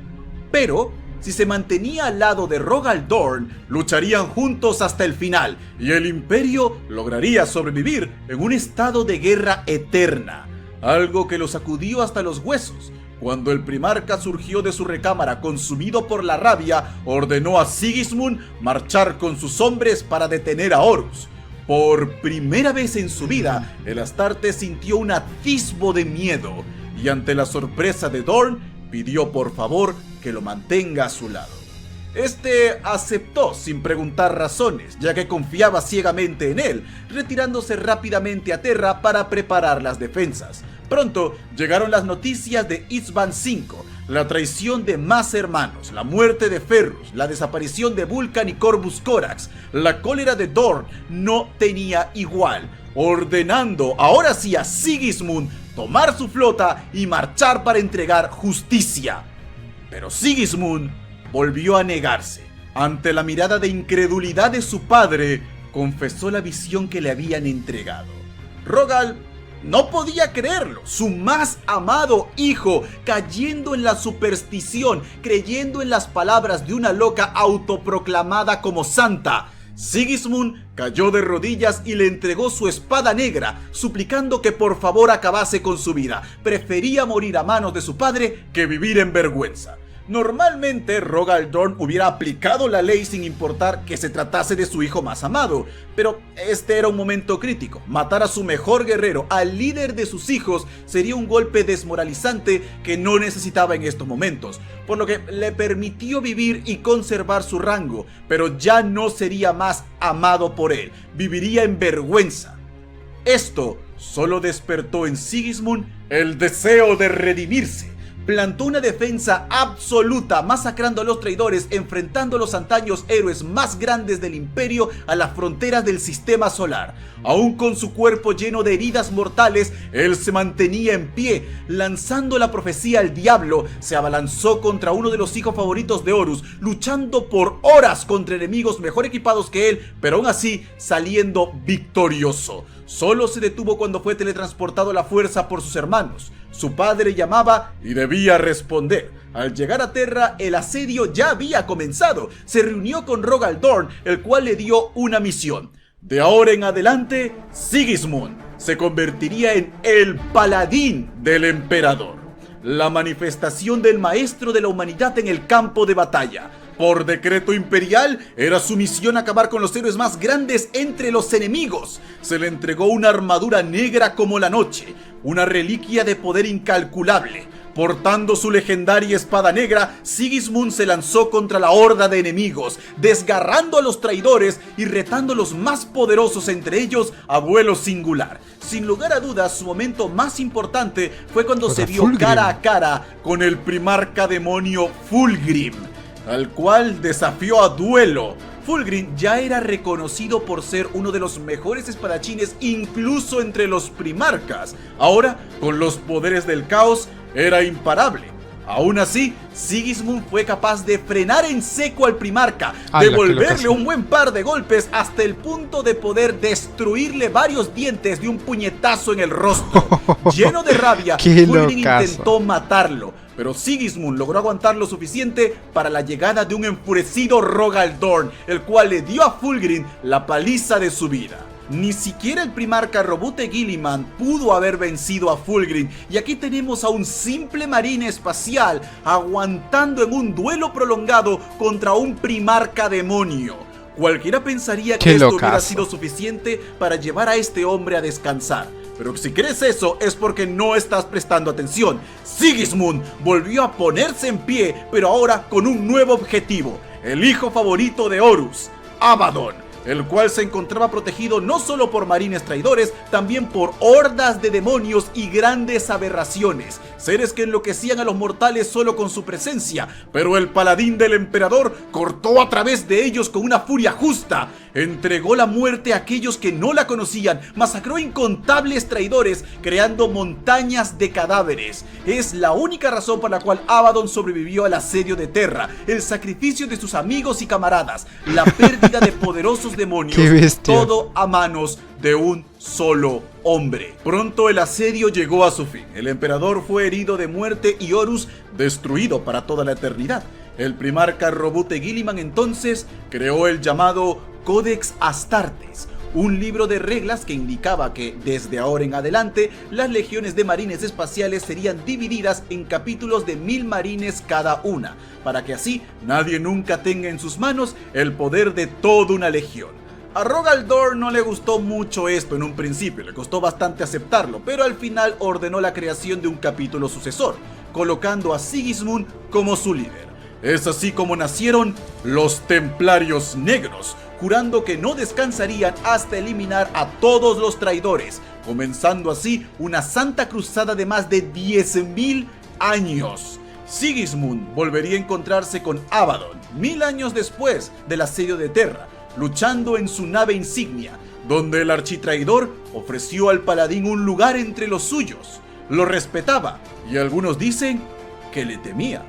Pero si se mantenía al lado de Rogal Dorn, lucharían juntos hasta el final y el imperio lograría sobrevivir en un estado de guerra eterna. Algo que lo sacudió hasta los huesos. Cuando el primarca surgió de su recámara consumido por la rabia, ordenó a Sigismund marchar con sus hombres para detener a Horus. Por primera vez en su vida, el Astarte sintió un atisbo de miedo y ante la sorpresa de Dorn, pidió por favor que lo mantenga a su lado. Este aceptó sin preguntar razones, ya que confiaba ciegamente en él, retirándose rápidamente a Terra para preparar las defensas. Pronto llegaron las noticias de Isban V, la traición de más hermanos, la muerte de Ferrus, la desaparición de Vulcan y Corvus Corax. La cólera de Dorn no tenía igual, ordenando ahora sí a Sigismund tomar su flota y marchar para entregar justicia. Pero Sigismund volvió a negarse. Ante la mirada de incredulidad de su padre, confesó la visión que le habían entregado. Rogal no podía creerlo, su más amado hijo cayendo en la superstición, creyendo en las palabras de una loca autoproclamada como santa. Sigismund cayó de rodillas y le entregó su espada negra, suplicando que por favor acabase con su vida. Prefería morir a manos de su padre que vivir en vergüenza. Normalmente Rogal Dorn hubiera aplicado la ley sin importar que se tratase de su hijo más amado, pero este era un momento crítico. Matar a su mejor guerrero, al líder de sus hijos, sería un golpe desmoralizante que no necesitaba en estos momentos, por lo que le permitió vivir y conservar su rango, pero ya no sería más amado por él, viviría en vergüenza. Esto solo despertó en Sigismund el deseo de redimirse. Plantó una defensa absoluta, masacrando a los traidores, enfrentando a los antaños héroes más grandes del imperio a las fronteras del sistema solar. Aún con su cuerpo lleno de heridas mortales, él se mantenía en pie. Lanzando la profecía al diablo, se abalanzó contra uno de los hijos favoritos de Horus, luchando por horas contra enemigos mejor equipados que él, pero aún así saliendo victorioso. Solo se detuvo cuando fue teletransportado a la fuerza por sus hermanos. Su padre llamaba y debía responder. Al llegar a Terra, el asedio ya había comenzado. Se reunió con Rogal Dorn, el cual le dio una misión. De ahora en adelante, Sigismund se convertiría en el paladín del emperador, la manifestación del maestro de la humanidad en el campo de batalla. Por decreto imperial, era su misión acabar con los héroes más grandes entre los enemigos. Se le entregó una armadura negra como la noche, una reliquia de poder incalculable. Portando su legendaria espada negra, Sigismund se lanzó contra la horda de enemigos, desgarrando a los traidores y retando a los más poderosos, entre ellos a vuelo singular. Sin lugar a dudas, su momento más importante fue cuando se vio cara a cara con el primarca demonio Fulgrim, al cual desafió a duelo. Fulgrim ya era reconocido por ser uno de los mejores espadachines incluso entre los primarcas. Ahora, con los poderes del caos, era imparable. Aún así, Sigismund fue capaz de frenar en seco al primarca, devolverle un buen par de golpes hasta el punto de poder destruirle varios dientes de un puñetazo en el rostro. Lleno de rabia, Fulgrim intentó matarlo, pero Sigismund logró aguantar lo suficiente para la llegada de un enfurecido Rogal Dorn, el cual le dio a Fulgrim la paliza de su vida. Ni siquiera el primarca Robute Guilliman pudo haber vencido a Fulgrim, y aquí tenemos a un simple marine espacial aguantando en un duelo prolongado contra un primarca demonio. Cualquiera pensaría que esto hubiera sido suficiente para llevar a este hombre a descansar. Pero si crees eso es porque no estás prestando atención. Sigismund volvió a ponerse en pie, pero ahora con un nuevo objetivo: el hijo favorito de Horus, Abaddon, el cual se encontraba protegido no solo por marines traidores, también por hordas de demonios y grandes aberraciones, seres que enloquecían a los mortales solo con su presencia. Pero el paladín del emperador cortó a través de ellos con una furia justa, entregó la muerte a aquellos que no la conocían, masacró incontables traidores, creando montañas de cadáveres. Es la única razón por la cual Abaddon sobrevivió al asedio de Terra: el sacrificio de sus amigos y camaradas, la pérdida de poderosos demonios, todo a manos de un solo hombre. Pronto el asedio llegó a su fin. El emperador fue herido de muerte y Horus destruido para toda la eternidad. El primarca Robute Guilliman entonces creó el llamado Codex Astartes, un libro de reglas que indicaba que desde ahora en adelante las legiones de marines espaciales serían divididas en capítulos de 1000 marines cada una, para que así nadie nunca tenga en sus manos el poder de toda una legión. A Rogal Dorn no le gustó mucho esto en un principio, le costó bastante aceptarlo, pero al final ordenó la creación de un capítulo sucesor, colocando a Sigismund como su líder. Es así como nacieron los Templarios Negros, jurando que no descansarían hasta eliminar a todos los traidores, comenzando así una santa cruzada de más de 10.000 años. Sigismund volvería a encontrarse con Abaddon 1000 años después del asedio de Terra, luchando en su nave insignia, donde el architraidor ofreció al paladín un lugar entre los suyos. Lo respetaba y algunos dicen que le temía.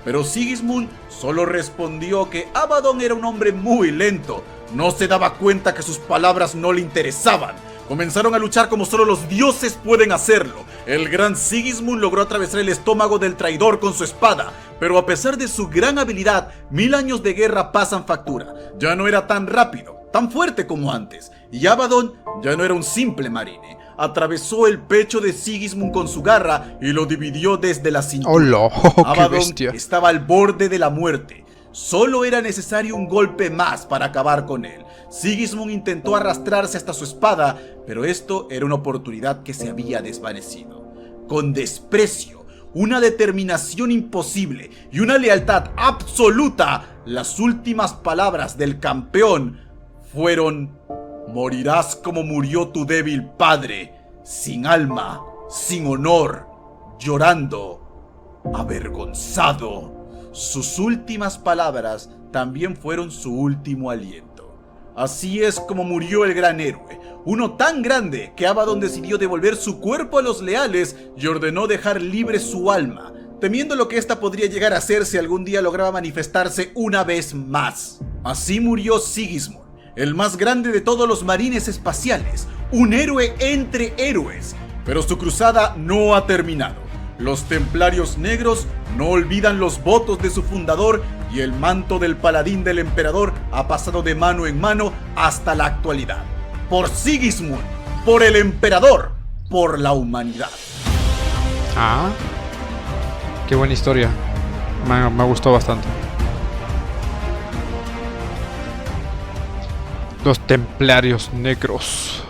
Pero Sigismund solo respondió que Abaddon era un hombre muy lento, no se daba cuenta que sus palabras no le interesaban. Comenzaron a luchar como solo los dioses pueden hacerlo. El gran Sigismund logró atravesar el estómago del traidor con su espada, pero a pesar de su gran habilidad, 1000 años de guerra pasan factura. Ya no era tan rápido, tan fuerte como antes, y Abaddon ya no era un simple marine. Atravesó el pecho de Sigismund con su garra y lo dividió desde la cintura. Abaddon estaba al borde de la muerte. Solo era necesario un golpe más para acabar con él. Sigismund intentó arrastrarse hasta su espada, pero esto era una oportunidad que se había desvanecido. Con desprecio, una determinación imposible y una lealtad absoluta, las últimas palabras del campeón fueron: morirás como murió tu débil padre, sin alma, sin honor, llorando, avergonzado. Sus últimas palabras también fueron su último aliento. Así es como murió el gran héroe, uno tan grande que Abaddon decidió devolver su cuerpo a los leales y ordenó dejar libre su alma, temiendo lo que ésta podría llegar a ser si algún día lograba manifestarse una vez más. Así murió Sigismund, el más grande de todos los marines espaciales, un héroe entre héroes. Pero su cruzada no ha terminado. Los Templarios Negros no olvidan los votos de su fundador y el manto del paladín del emperador ha pasado de mano en mano hasta la actualidad. Por Sigismund, por el emperador, por la humanidad.
Ah, qué buena historia. Me gustó bastante. Los templarios negros.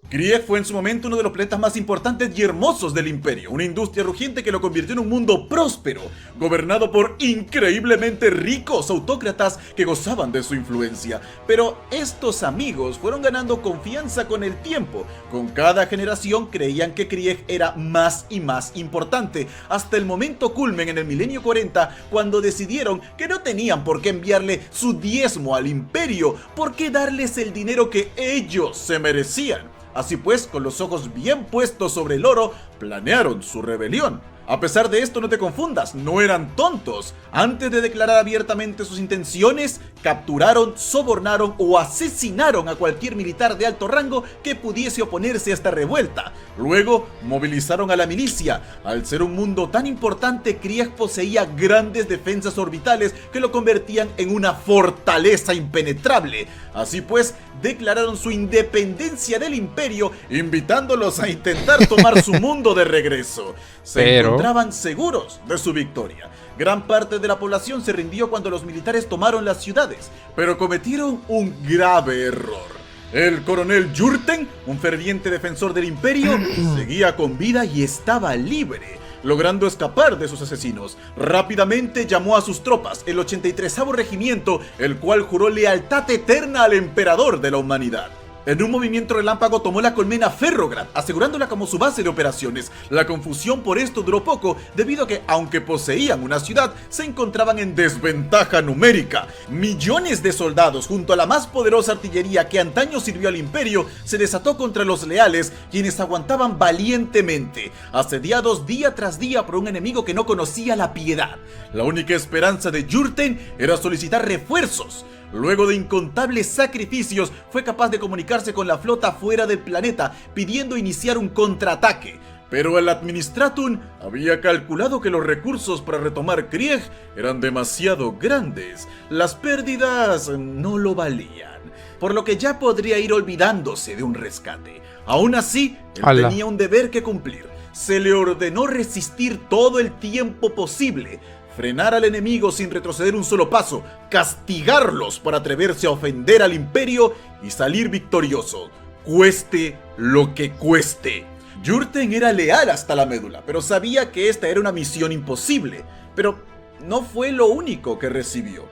Krieg fue en su momento uno de los planetas más importantes y hermosos del Imperio, una industria rugiente que lo convirtió en un mundo próspero, gobernado por increíblemente ricos autócratas que gozaban de su influencia. Pero estos amigos fueron ganando confianza con el tiempo. Con cada generación creían que Krieg era más y más importante, hasta el momento culmen en el milenio 40, cuando decidieron que no tenían por qué enviarle su diezmo al Imperio, por qué darles el dinero que ellos se merecían. Así pues, con los ojos bien puestos sobre el oro, planearon su rebelión. A pesar de esto, no te confundas, no eran tontos. Antes de declarar abiertamente sus intenciones, capturaron, sobornaron o asesinaron a cualquier militar de alto rango que pudiese oponerse a esta revuelta. Luego, movilizaron a la milicia. Al ser un mundo tan importante, Krieg poseía grandes defensas orbitales que lo convertían en una fortaleza impenetrable. Así pues, declararon su independencia del Imperio, invitándolos a intentar tomar su mundo de regreso. Se encontraban seguros de su victoria. Gran parte de la población se rindió cuando los militares tomaron las ciudades, pero cometieron un grave error. El coronel Jurten, un ferviente defensor del Imperio, seguía con vida y estaba libre, logrando escapar de sus asesinos. Rápidamente llamó a sus tropas, el 83º Regimiento, el cual juró lealtad eterna al emperador de la humanidad. En un movimiento relámpago tomó la colmena Ferrograd, asegurándola como su base de operaciones. La confusión por esto duró poco, debido a que, aunque poseían una ciudad, se encontraban en desventaja numérica. Millones de soldados, junto a la más poderosa artillería que antaño sirvió al Imperio, se desató contra los leales, quienes aguantaban valientemente, asediados día tras día por un enemigo que no conocía la piedad. La única esperanza de Jurten era solicitar refuerzos. Luego de incontables sacrificios, fue capaz de comunicarse con la flota fuera del planeta, pidiendo iniciar un contraataque. Pero el Administratum había calculado que los recursos para retomar Krieg eran demasiado grandes. Las pérdidas no lo valían, por lo que ya podría ir olvidándose de un rescate. Aún así, él tenía un deber que cumplir. Se le ordenó resistir todo el tiempo posible, frenar al enemigo sin retroceder un solo paso, castigarlos por atreverse a ofender al Imperio y salir victorioso, cueste lo que cueste. Jurten era leal hasta la médula, pero sabía que esta era una misión imposible. Pero no fue lo único que recibió.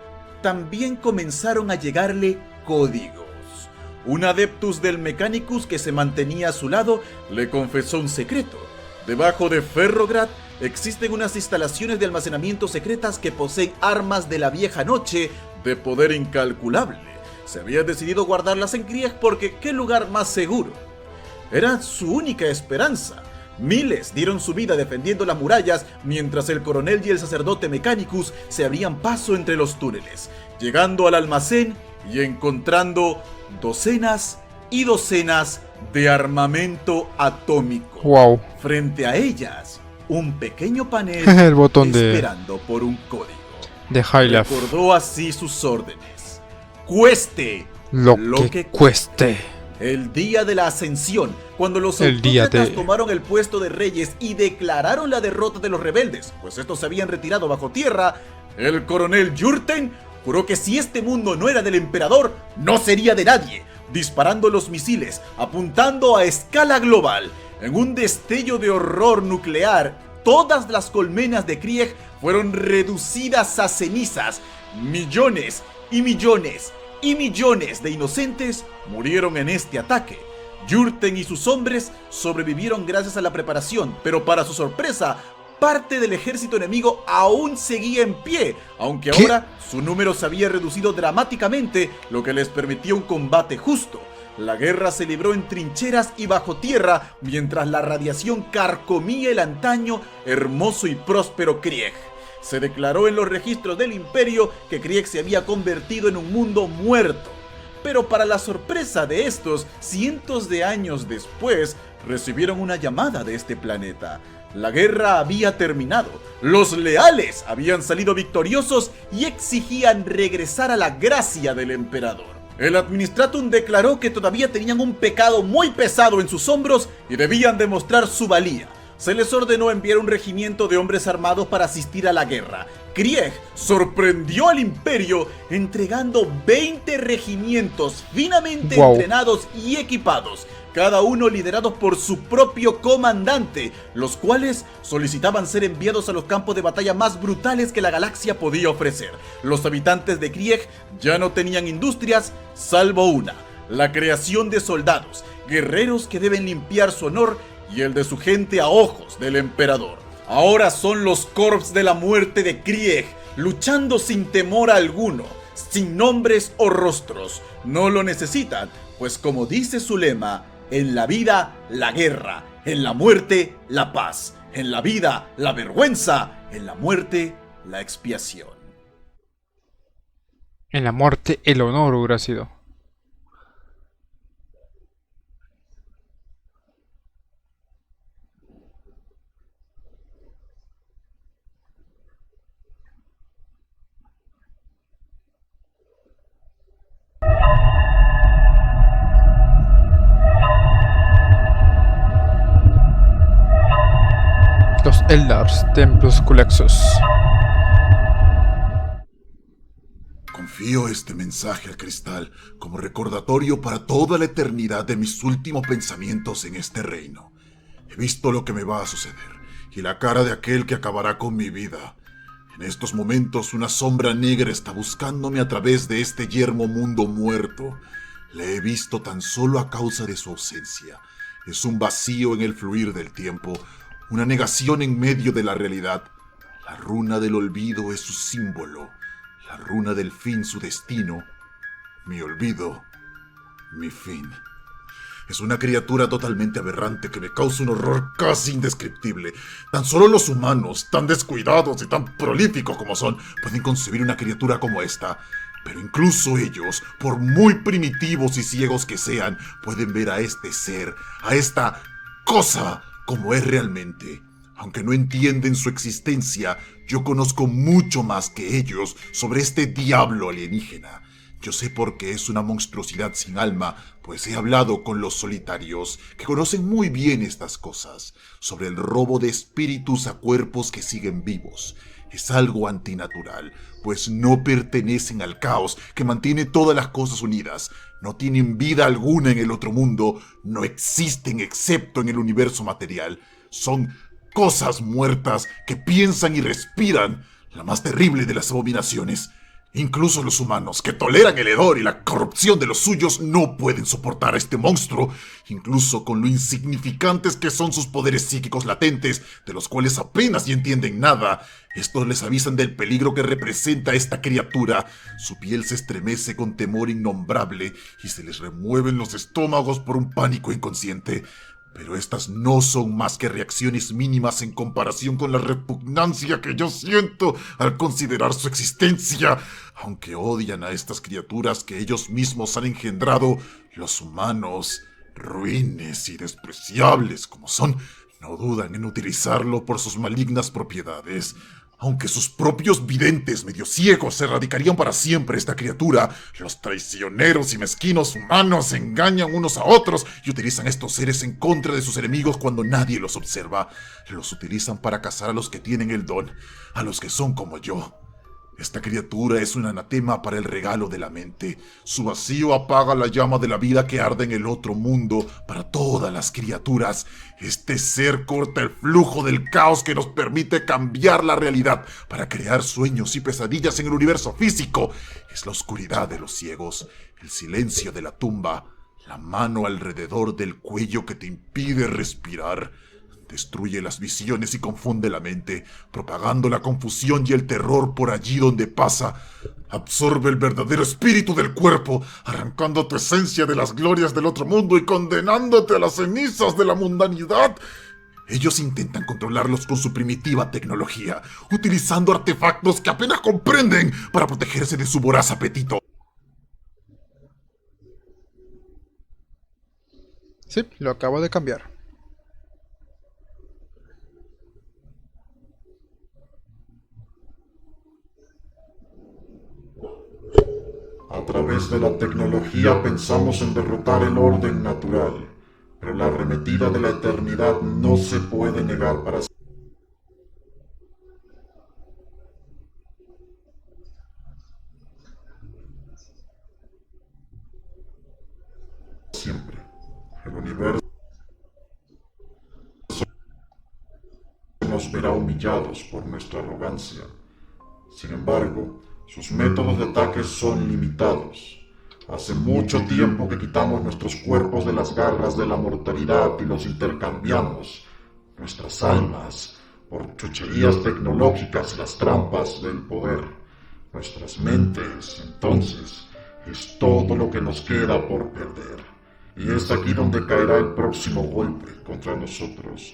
También comenzaron a llegarle códigos. Un adeptus del Mechanicus que se mantenía a su lado le confesó un secreto. Debajo de Ferrograd existen unas instalaciones de almacenamiento secretas que poseen armas de la vieja noche de poder incalculable. Se había decidido guardarlas en Krieg porque ¿qué lugar más seguro? Era su única esperanza. Miles dieron su vida defendiendo las murallas, mientras el coronel y el sacerdote Mechanicus se abrían paso entre los túneles, llegando al almacén y encontrando docenas y docenas de armamento atómico.
Wow.
Frente a ellas, un pequeño panel
el botón
esperando por un código.
De Highlav.
Recordó así sus órdenes. Cueste
lo que cueste.
El día de la ascensión, cuando los autócratas tomaron el puesto de reyes y declararon la derrota de los rebeldes, pues estos se habían retirado bajo tierra, el coronel Jurten juró que si este mundo no era del emperador, no sería de nadie, disparando los misiles, apuntando a escala global. En un destello de horror nuclear, todas las colmenas de Krieg fueron reducidas a cenizas. Millones y millones y millones de inocentes murieron en este ataque. Jurten y sus hombres sobrevivieron gracias a la preparación, pero para su sorpresa, parte del ejército enemigo aún seguía en pie, aunque ahora su número se había reducido dramáticamente, lo que les permitía un combate justo. La guerra se libró en trincheras y bajo tierra, mientras la radiación carcomía el antaño hermoso y próspero Krieg. Se declaró en los registros del Imperio que Krieg se había convertido en un mundo muerto. Pero para la sorpresa de estos, cientos de años después, recibieron una llamada de este planeta. La guerra había terminado, los leales habían salido victoriosos y exigían regresar a la gracia del emperador. El Administratum declaró que todavía tenían un pecado muy pesado en sus hombros y debían demostrar su valía. Se les ordenó enviar un regimiento de hombres armados para asistir a la guerra. Krieg sorprendió al imperio entregando 20 regimientos finamente entrenados y equipados, cada uno liderados por su propio comandante, los cuales solicitaban ser enviados a los campos de batalla más brutales que la galaxia podía ofrecer. Los habitantes de Krieg ya no tenían industrias, salvo una: la creación de soldados, guerreros que deben limpiar su honor y el de su gente a ojos del emperador. Ahora son los Corps de la muerte de Krieg, luchando sin temor alguno, sin nombres o rostros. No lo necesitan, pues como dice su lema: en la vida, la guerra; en la muerte, la paz; en la vida, la vergüenza; en la muerte, la expiación.
En la muerte, el honor hubiera sido. Los Eldars, Templos Culexos.
Confío este mensaje al cristal como recordatorio para toda la eternidad de mis últimos pensamientos en este reino. He visto lo que me va a suceder y la cara de aquel que acabará con mi vida. En estos momentos una sombra negra está buscándome a través de este yermo mundo muerto. Le he visto tan solo a causa de su ausencia. Es un vacío en el fluir del tiempo, una negación en medio de la realidad. La runa del olvido es su símbolo, la runa del fin su destino, mi olvido, mi fin. Es una criatura totalmente aberrante que me causa un horror casi indescriptible. Tan solo los humanos, tan descuidados y tan prolíficos como son, pueden concebir una criatura como esta. Pero incluso ellos, por muy primitivos y ciegos que sean, pueden ver a este ser, a esta cosa, como es realmente. Aunque no entienden su existencia, yo conozco mucho más que ellos sobre este diablo alienígena. Yo sé por qué es una monstruosidad sin alma, pues he hablado con los solitarios, que conocen muy bien estas cosas, sobre el robo de espíritus a cuerpos que siguen vivos. Es algo antinatural, pues no pertenecen al caos que mantiene todas las cosas unidas. No tienen vida alguna en el otro mundo, no existen excepto en el universo material. Son cosas muertas que piensan y respiran, la más terrible de las abominaciones. Incluso los humanos, que toleran el hedor y la corrupción de los suyos, no pueden soportar a este monstruo, incluso con lo insignificantes que son sus poderes psíquicos latentes, de los cuales apenas si entienden nada. Estos les avisan del peligro que representa esta criatura. Su piel se estremece con temor innombrable y se les remueven los estómagos por un pánico inconsciente. Pero estas no son más que reacciones mínimas en comparación con la repugnancia que yo siento al considerar su existencia. Aunque odian a estas criaturas que ellos mismos han engendrado, los humanos, ruines y despreciables como son, no dudan en utilizarlo por sus malignas propiedades. Aunque sus propios videntes medio ciegos erradicarían para siempre esta criatura, los traicioneros y mezquinos humanos se engañan unos a otros y utilizan a estos seres en contra de sus enemigos cuando nadie los observa. Los utilizan para cazar a los que tienen el don, a los que son como yo. Esta criatura es un anatema para el regalo de la mente. Su vacío apaga la llama de la vida que arde en el otro mundo para todas las criaturas. Este ser corta el flujo del caos que nos permite cambiar la realidad para crear sueños y pesadillas en el universo físico. Es la oscuridad de los ciegos, el silencio de la tumba, la mano alrededor del cuello que te impide respirar. Destruye las visiones y confunde la mente, propagando la confusión y el terror por allí donde pasa. Absorbe el verdadero espíritu del cuerpo, arrancando tu esencia de las glorias del otro mundo y condenándote a las cenizas de la mundanidad. Ellos intentan controlarlos con su primitiva tecnología, utilizando artefactos que apenas comprenden para protegerse de su voraz apetito.
Sí, lo acabo de cambiar.
través de la tecnología pensamos en derrotar el orden natural, pero la arremetida de la eternidad no se puede negar para siempre. El universo nos verá humillados por nuestra arrogancia. Sin embargo, sus métodos de ataque son limitados. Hace mucho tiempo que quitamos nuestros cuerpos de las garras de la mortalidad y los intercambiamos, nuestras almas, por chucherías tecnológicas, las trampas del poder. Nuestras mentes, entonces, es todo lo que nos queda por perder. Y es aquí donde caerá el próximo golpe contra nosotros.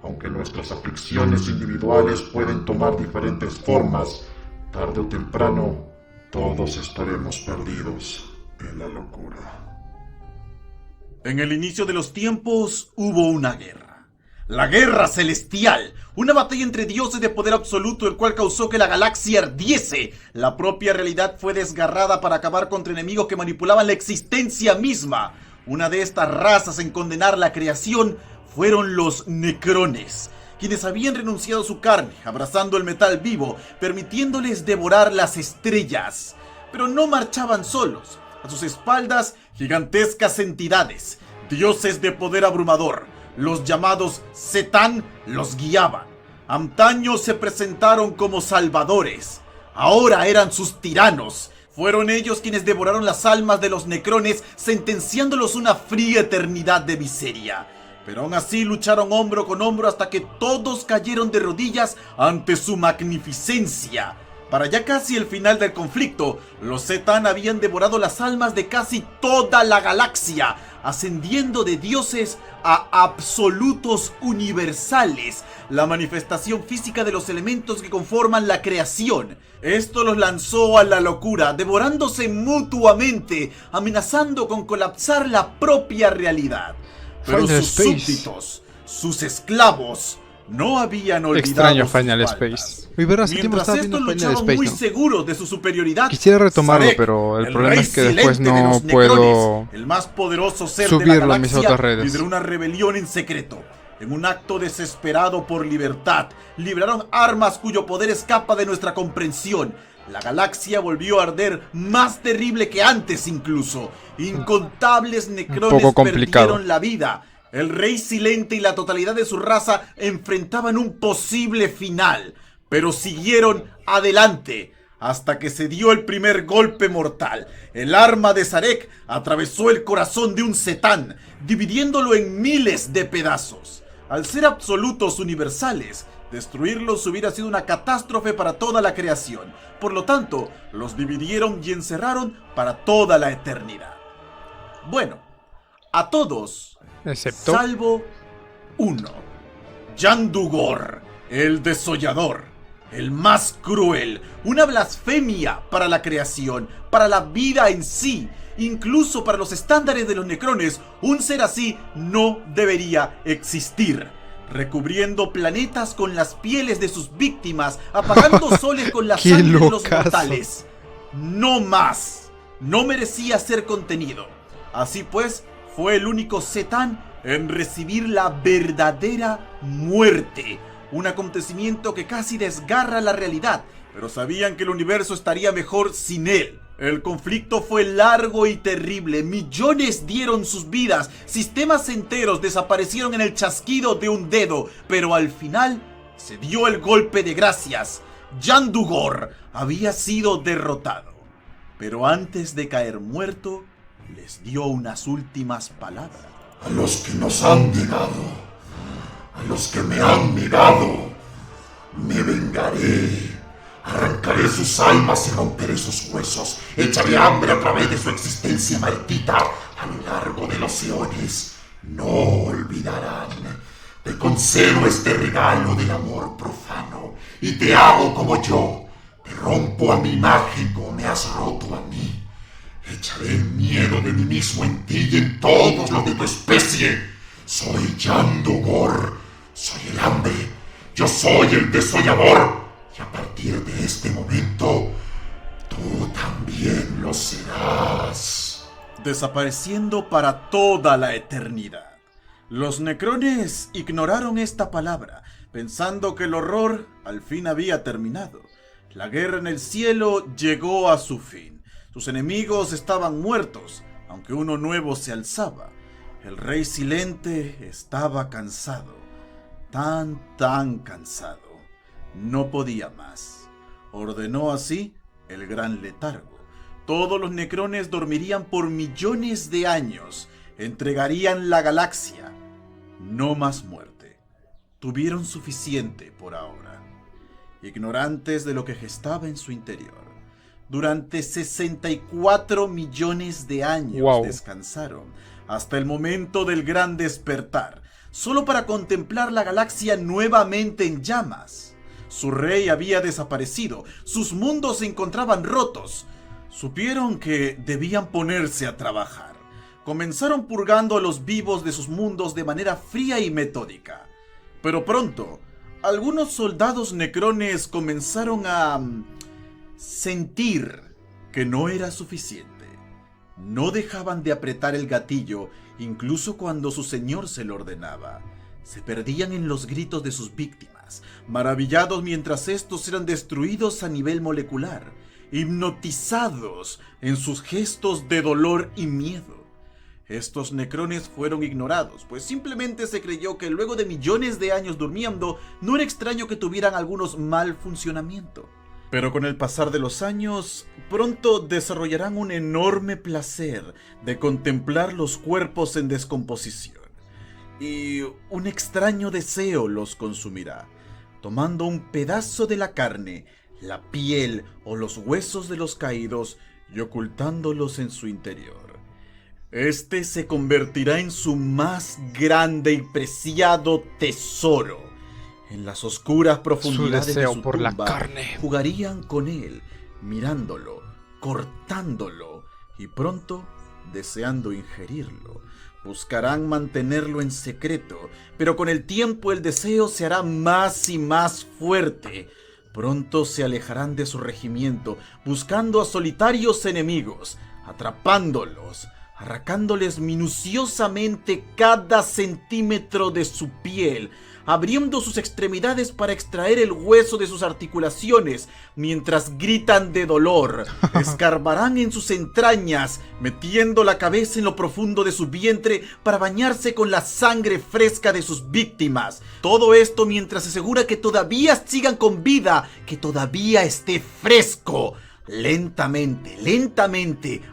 Aunque nuestras aflicciones individuales pueden tomar diferentes formas, tarde o temprano, todos estaremos perdidos en la locura.
En el inicio de los tiempos hubo una guerra. La Guerra Celestial, una batalla entre dioses de poder absoluto, el cual causó que la galaxia ardiese. La propia realidad fue desgarrada para acabar contra enemigos que manipulaban la existencia misma. Una de estas razas en condenar la creación fueron los Necrones, quienes habían renunciado a su carne, abrazando el metal vivo, permitiéndoles devorar las estrellas. Pero no marchaban solos. A sus espaldas, gigantescas entidades, dioses de poder abrumador, los llamados Setán, los guiaban. Antaño se presentaron como salvadores, ahora eran sus tiranos. Fueron ellos quienes devoraron las almas de los Necrones, sentenciándolos a una fría eternidad de miseria. Pero aún así lucharon hombro con hombro hasta que todos cayeron de rodillas ante su magnificencia. Para ya casi el final del conflicto, los Setán habían devorado las almas de casi toda la galaxia, ascendiendo de dioses a absolutos universales, la manifestación física de los elementos que conforman la creación. Esto los lanzó a la locura, devorándose mutuamente, amenazando con colapsar la propia realidad. Pero sus súbditos, sus esclavos, no habían olvidado
extraño
sus
Final
faltas.
Space. Uy, verdad, hace tiempo
Mientras
estaba viendo
estos
Final
luchaban
Space,
muy
¿no?
seguros de su superioridad,
Quisiera retomarlo,
Sarek,
pero el problema
rey
es que después
silente de
no
los
puedo
Necrones, el más poderoso ser de la
subirlo a mis
galaxia,
otras redes.
lideró una rebelión en secreto. En un acto desesperado por libertad, liberaron armas cuyo poder escapa de nuestra comprensión. La galaxia volvió a arder más terrible que antes incluso. Incontables Necrones perdieron la vida. El rey silente y la totalidad de su raza enfrentaban un posible final, pero siguieron adelante hasta que se dio el primer golpe mortal. El arma de Sarek atravesó el corazón de un Setán, dividiéndolo en miles de pedazos. Al ser absolutos universales, destruirlos hubiera sido una catástrofe para toda la creación. Por lo tanto, los dividieron y encerraron para toda la eternidad. Bueno, a todos,
excepto
salvo uno. Yandugor, el desollador, el más cruel, una blasfemia para la creación, para la vida en sí. Incluso para los estándares de los Necrones, un ser así no debería existir. Recubriendo planetas con las pieles de sus víctimas, apagando soles con la sangre de los mortales. No más. No merecía ser contenido. Así pues, fue el único Setán en recibir la verdadera muerte. Un acontecimiento que casi desgarra la realidad, pero sabían que el universo estaría mejor sin él. El conflicto fue largo y terrible, millones dieron sus vidas, sistemas enteros desaparecieron en el chasquido de un dedo, pero al final se dio el golpe de gracias. Yandugor había sido derrotado, pero antes de caer muerto, les dio unas últimas palabras.
A los que nos han negado, a los que me han negado, me vengaré. Arrancaré sus almas y romperé sus huesos. Echaré hambre a través de su existencia maldita a lo largo de los eones. No olvidarán. Te concedo este regalo del amor profano y te hago como yo. Te rompo a mi imagen como me has roto a mí. Echaré el miedo de mí mismo en ti y en todos los de tu especie. Soy Yandugor. Soy el hambre. Yo soy el desollador. Y a partir de este momento, tú también lo serás.
Desapareciendo para toda la eternidad. Los necrones ignoraron esta palabra, pensando que el horror al fin había terminado. La guerra en el cielo llegó a su fin. Sus enemigos estaban muertos, aunque uno nuevo se alzaba. El rey silente estaba cansado, tan cansado. No podía más. Ordenó así el gran letargo. Todos los necrones dormirían por millones de años. Entregarían la galaxia. No más muerte. Tuvieron suficiente por ahora. Ignorantes de lo que gestaba en su interior. Durante 64 millones de años descansaron, hasta el momento del gran despertar, solo para contemplar la galaxia nuevamente en llamas. Su rey había desaparecido, sus mundos se encontraban rotos. Supieron que debían ponerse a trabajar. Comenzaron purgando a los vivos de sus mundos de manera fría y metódica. Pero pronto, algunos soldados necrones comenzaron a sentir que no era suficiente. No dejaban de apretar el gatillo, incluso cuando su señor se lo ordenaba. Se perdían en los gritos de sus víctimas, maravillados mientras estos eran destruidos a nivel molecular, hipnotizados en sus gestos de dolor y miedo. Estos necrones fueron ignorados, pues simplemente se creyó que luego de millones de años durmiendo, no era extraño que tuvieran algunos mal funcionamiento. Pero con el pasar de los años, pronto desarrollarán un enorme placer de contemplar los cuerpos en descomposición. Y un extraño deseo los consumirá, tomando un pedazo de la carne, la piel o los huesos de los caídos y ocultándolos en su interior. Este se convertirá en su más grande y preciado tesoro. En las oscuras profundidades de su
por
tumba,
la carne.
jugarían con él, mirándolo, cortándolo y pronto deseando ingerirlo. Buscarán mantenerlo en secreto, pero con el tiempo el deseo se hará más y más fuerte. Pronto se alejarán de su regimiento, buscando a solitarios enemigos, atrapándolos, arrancándoles minuciosamente cada centímetro de su piel, abriendo sus extremidades para extraer el hueso de sus articulaciones, mientras gritan de dolor. Escarbarán en sus entrañas, metiendo la cabeza en lo profundo de su vientre para bañarse con la sangre fresca de sus víctimas. Todo esto mientras se asegura que todavía sigan con vida, que todavía esté fresco. Lentamente,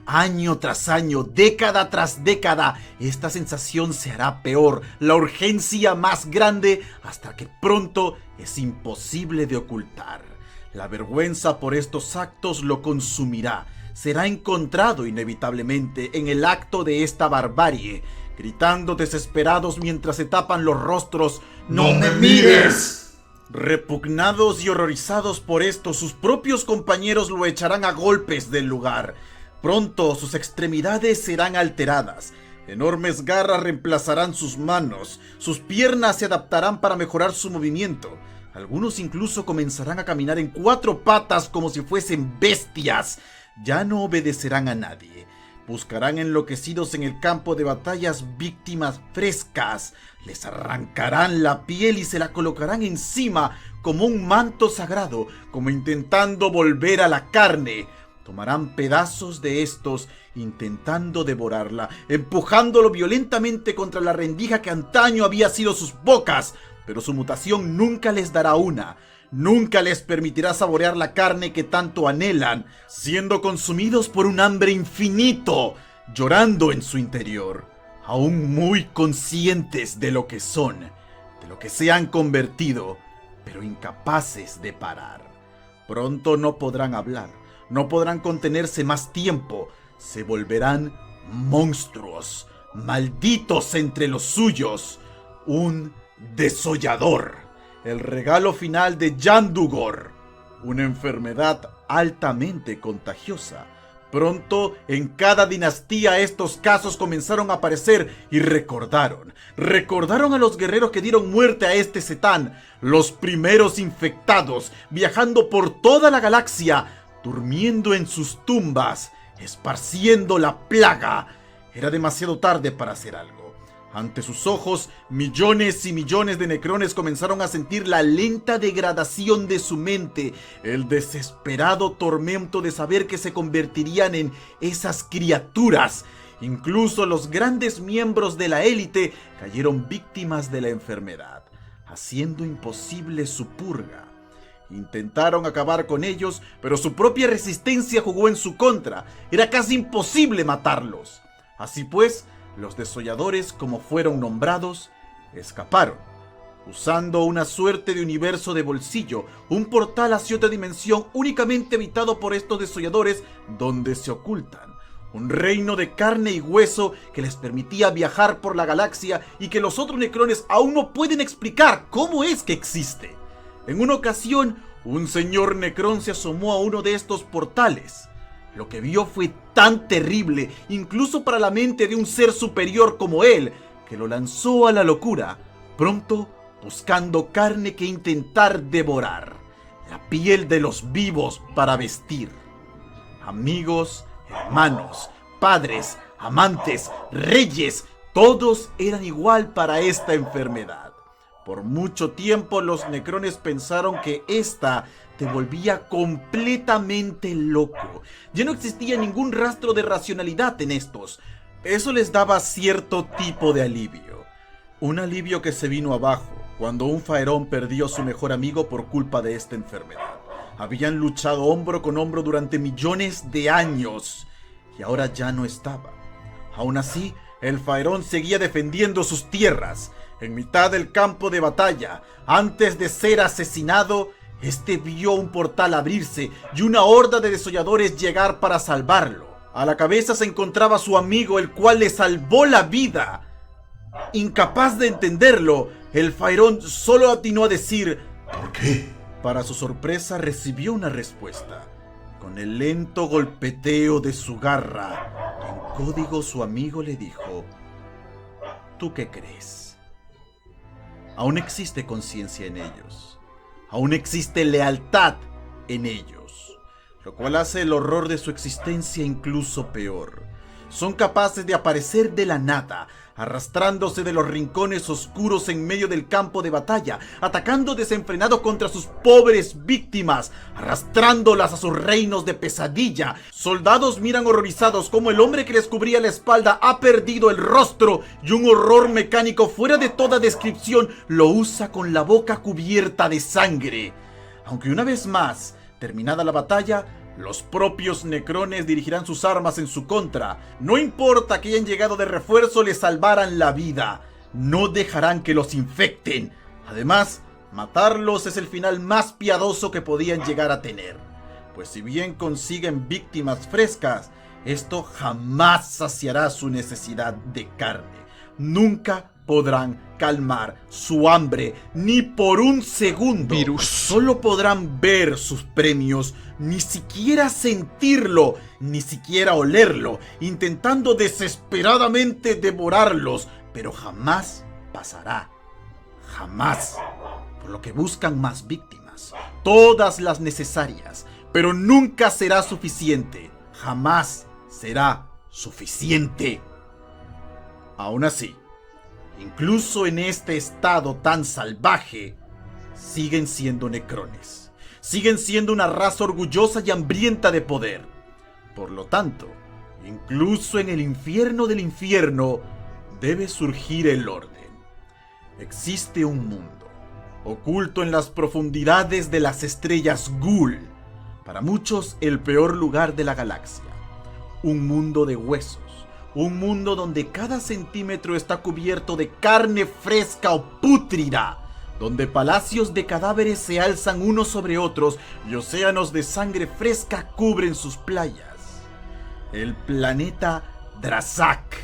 año tras año, década tras década, esta sensación se hará peor, la urgencia más grande, hasta que pronto es imposible de ocultar. La vergüenza por estos actos lo consumirá. Será encontrado inevitablemente en el acto de esta barbarie, gritando desesperados mientras se tapan los rostros:
¡No me mires!
Repugnados y horrorizados por esto, sus propios compañeros lo echarán a golpes del lugar. Pronto sus extremidades serán alteradas. Enormes garras reemplazarán sus manos. Sus piernas se adaptarán para mejorar su movimiento. Algunos incluso comenzarán a caminar en 4 patas como si fuesen bestias. Ya no obedecerán a nadie. Buscarán enloquecidos en el campo de batallas víctimas frescas. Les arrancarán la piel y se la colocarán encima como un manto sagrado, como intentando volver a la carne. Tomarán pedazos de estos intentando devorarla, empujándolo violentamente contra la rendija que antaño había sido sus bocas. Pero su mutación nunca les dará una. Nunca les permitirá saborear la carne que tanto anhelan, siendo consumidos por un hambre infinito, llorando en su interior, aún muy conscientes de lo que son, de lo que se han convertido, pero incapaces de parar. Pronto no podrán hablar, no podrán contenerse más tiempo, se volverán monstruos, malditos entre los suyos, un desollador. El regalo final de Yandugor, una enfermedad altamente contagiosa. Pronto en cada dinastía estos casos comenzaron a aparecer y recordaron a los guerreros que dieron muerte a este Setán, los primeros infectados, viajando por toda la galaxia durmiendo en sus tumbas, esparciendo la plaga. Era demasiado tarde para hacer algo. Ante sus ojos, millones y millones de necrones comenzaron a sentir la lenta degradación de su mente, el desesperado tormento de saber que se convertirían en esas criaturas. Incluso los grandes miembros de la élite cayeron víctimas de la enfermedad, haciendo imposible su purga. Intentaron acabar con ellos, pero su propia resistencia jugó en su contra. Era casi imposible matarlos. Así pues, los desolladores, como fueron nombrados, escaparon, usando una suerte de universo de bolsillo, un portal hacia otra dimensión únicamente habitado por estos desolladores, donde se ocultan. Un reino de carne y hueso que les permitía viajar por la galaxia y que los otros necrones aún no pueden explicar cómo es que existe. En una ocasión, un señor necrón se asomó a uno de estos portales. Lo que vio fue tan terrible, incluso para la mente de un ser superior como él, que lo lanzó a la locura, pronto buscando carne que intentar devorar, la piel de los vivos para vestir. Amigos, hermanos, padres, amantes, reyes, todos eran igual para esta enfermedad. Por mucho tiempo los necrones pensaron que esta te volvía completamente loco. Ya no existía ningún rastro de racionalidad en estos. Eso les daba cierto tipo de alivio. Un alivio que se vino abajo cuando un Faerón perdió a su mejor amigo por culpa de esta enfermedad. Habían luchado hombro con hombro durante millones de años y ahora ya no estaba. Aún así, el Faerón seguía defendiendo sus tierras. En mitad del campo de batalla, antes de ser asesinado, este vio un portal abrirse y una horda de desolladores llegar para salvarlo. A la cabeza se encontraba su amigo, el cual le salvó la vida. Incapaz de entenderlo, el Faerón solo atinó a decir
¿por qué?
Para su sorpresa recibió una respuesta. Con el lento golpeteo de su garra, en código su amigo le dijo: ¿tú qué crees? Aún existe conciencia en ellos. Aún existe lealtad en ellos. Lo cual hace el horror de su existencia incluso peor. Son capaces de aparecer de la nada, arrastrándose de los rincones oscuros en medio del campo de batalla, atacando desenfrenados contra sus pobres víctimas, arrastrándolas a sus reinos de pesadilla. Soldados miran horrorizados como el hombre que les cubría la espalda ha perdido el rostro y un horror mecánico fuera de toda descripción lo usa con la boca cubierta de sangre. Aunque una vez más, terminada la batalla, los propios necrones dirigirán sus armas en su contra. No importa que hayan llegado de refuerzo, les salvarán la vida. No dejarán que los infecten. Además, matarlos es el final más piadoso que podían llegar a tener. Pues si bien consiguen víctimas frescas, esto jamás saciará su necesidad de carne. Nunca podrán calmar su hambre ni por un segundo.
Virus.
Solo podrán ver sus premios, ni siquiera sentirlo, ni siquiera olerlo, intentando desesperadamente devorarlos, pero jamás pasará. Jamás. Por lo que buscan más víctimas, todas las necesarias, pero nunca será suficiente. Jamás será suficiente. Aún así, incluso en este estado tan salvaje, siguen siendo necrones. Siguen siendo una raza orgullosa y hambrienta de poder. Por lo tanto, incluso en el infierno del infierno, debe surgir el orden. Existe un mundo, oculto en las profundidades de las estrellas Ghoul, para muchos el peor lugar de la galaxia. Un mundo de huesos. Un mundo donde cada centímetro está cubierto de carne fresca o pútrida, donde palacios de cadáveres se alzan unos sobre otros y océanos de sangre fresca cubren sus playas. El planeta Drazak,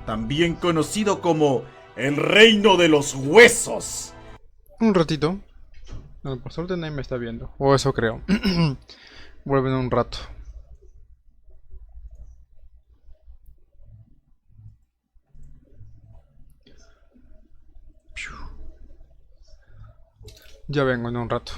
también conocido como el Reino de los Huesos.
Un ratito. No, por suerte nadie me está viendo. O eso creo. Vuelven un rato. Ya vengo en un rato.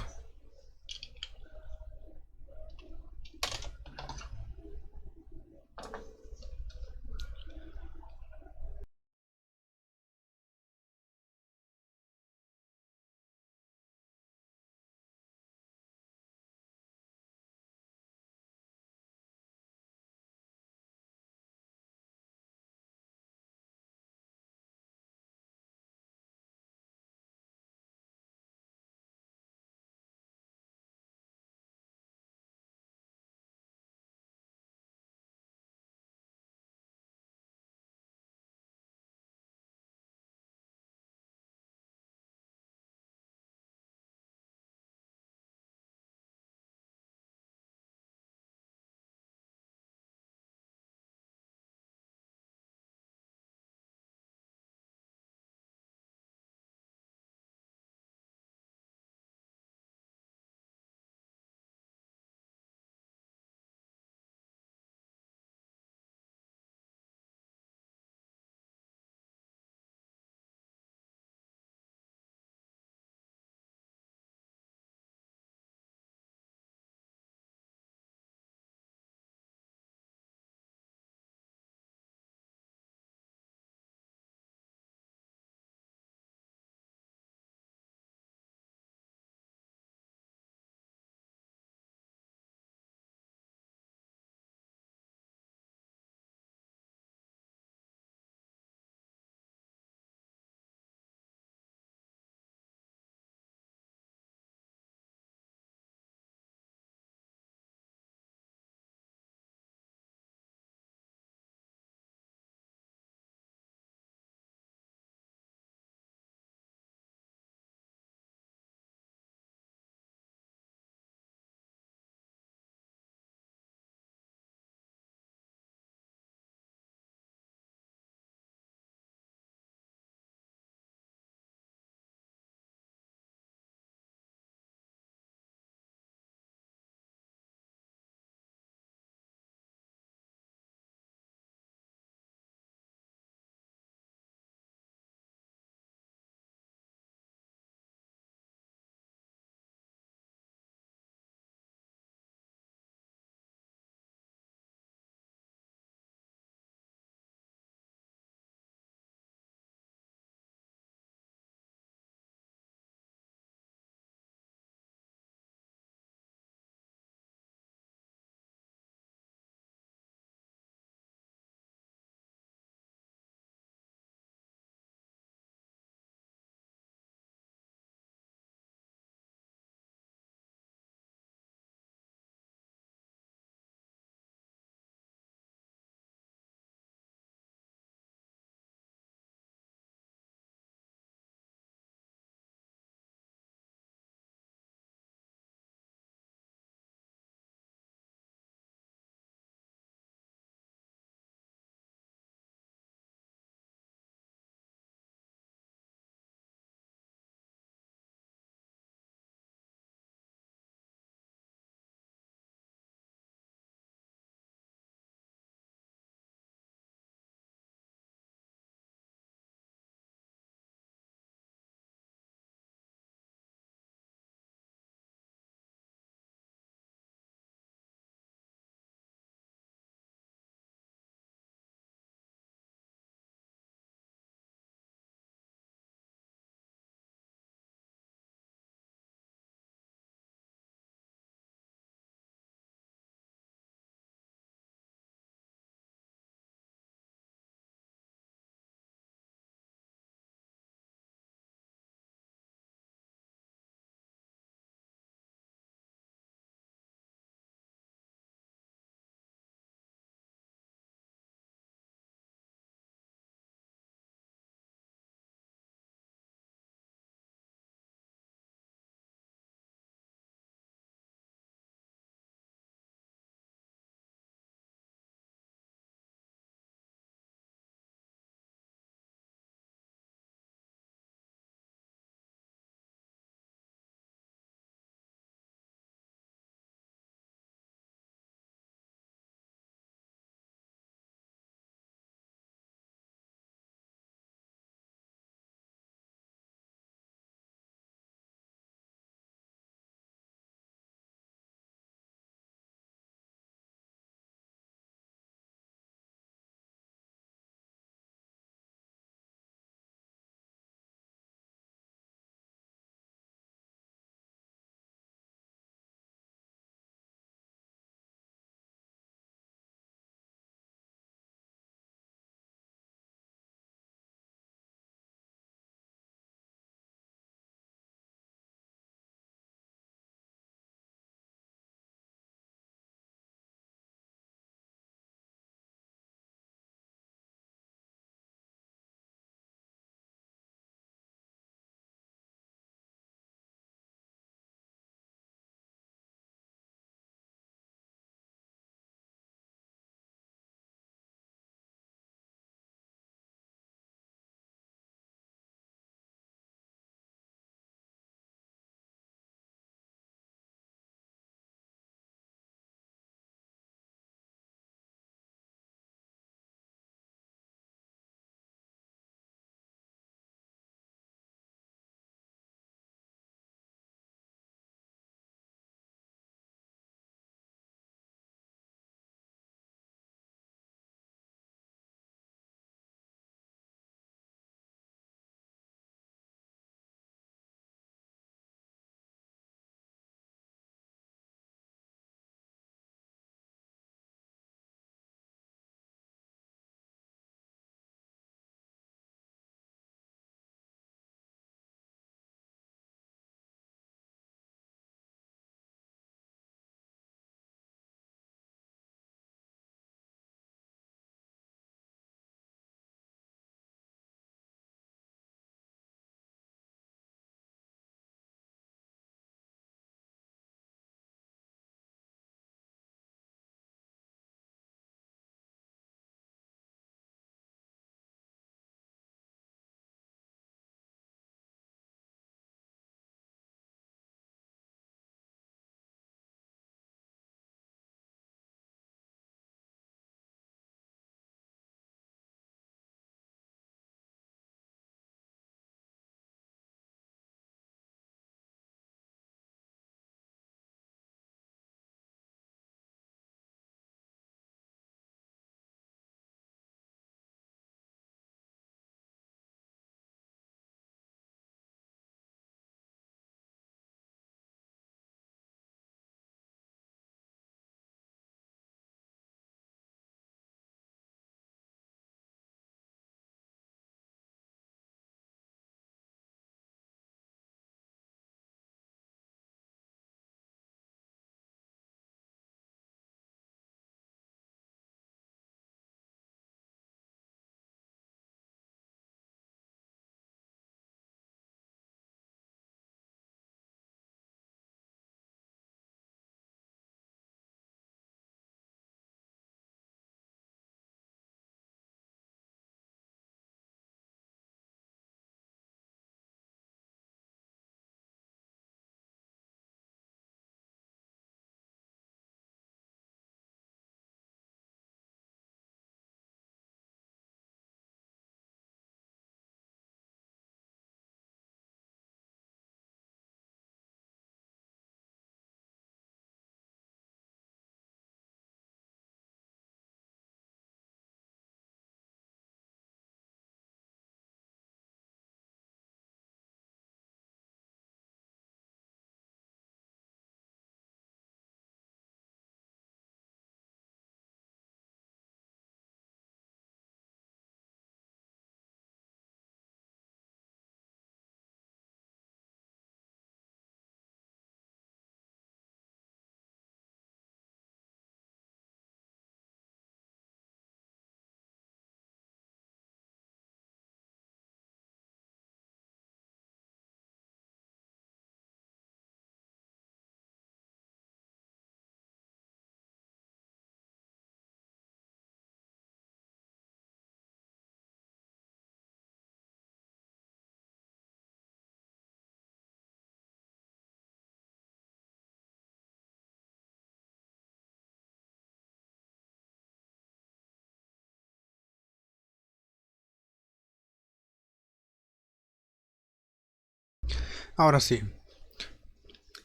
Ahora sí.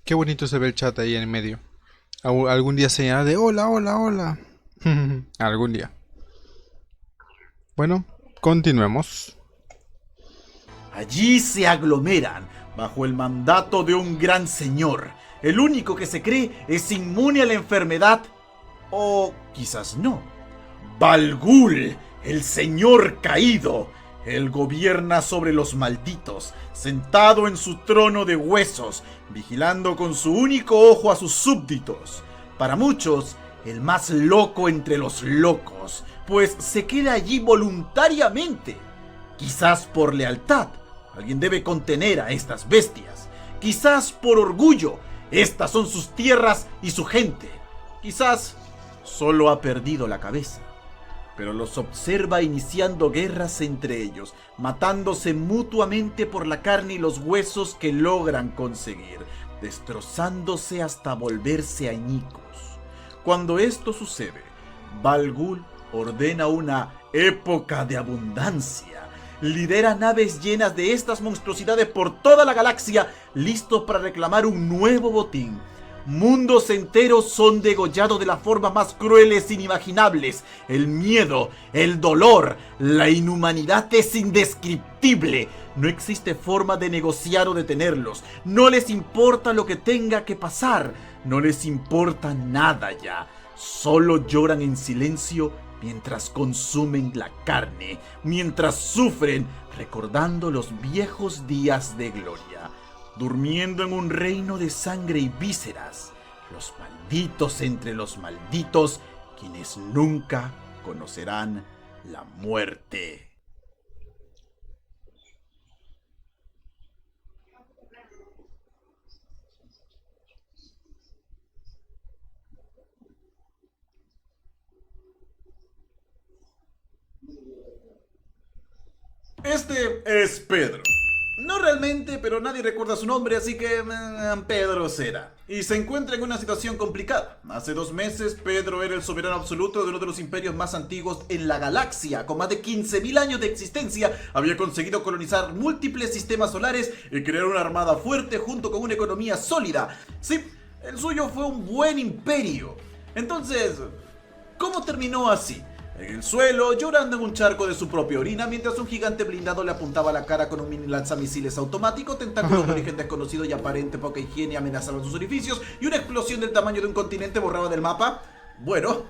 Qué bonito se ve el chat ahí en medio. Algún día se llama de hola, hola, hola. Algún día. Bueno, continuemos.
Allí se aglomeran, bajo el mandato de un gran señor. El único que se cree es inmune a la enfermedad. O quizás no. Bal Ghul, el señor caído. Él gobierna sobre los malditos, sentado en su trono de huesos, vigilando con su único ojo a sus súbditos. Para muchos, el más loco entre los locos, pues se queda allí voluntariamente. Quizás por lealtad, alguien debe contener a estas bestias. Quizás por orgullo, estas son sus tierras y su gente. Quizás solo ha perdido la cabeza. Pero los observa iniciando guerras entre ellos, matándose mutuamente por la carne y los huesos que logran conseguir, destrozándose hasta volverse añicos. Cuando esto sucede, Bal Ghul ordena una época de abundancia. Lidera naves llenas de estas monstruosidades por toda la galaxia, listos para reclamar un nuevo botín. Mundos enteros son degollados de las formas más crueles inimaginables. El miedo, el dolor, la inhumanidad es indescriptible. No existe forma de negociar o detenerlos. No les importa lo que tenga que pasar. No les importa nada ya. Solo lloran en silencio mientras consumen la carne, mientras sufren recordando los viejos días de gloria. Durmiendo en un reino de sangre y vísceras, los malditos entre los malditos, quienes nunca conocerán la muerte. Este es Pedro. No realmente, pero nadie recuerda su nombre, así que Pedro será. Y se encuentra en una situación complicada. Hace 2 meses, Pedro era el soberano absoluto de uno de los imperios más antiguos en la galaxia. Con más de 15.000 años de existencia, había conseguido colonizar múltiples sistemas solares y crear una armada fuerte junto con una economía sólida. Sí, el suyo fue un buen imperio. Entonces, ¿cómo terminó así? En el suelo, llorando en un charco de su propia orina, mientras un gigante blindado le apuntaba la cara con un mini lanzamisiles automático, tentáculos de origen desconocido y aparente poca higiene amenazaban sus orificios, y una explosión del tamaño de un continente borraba del mapa. Bueno,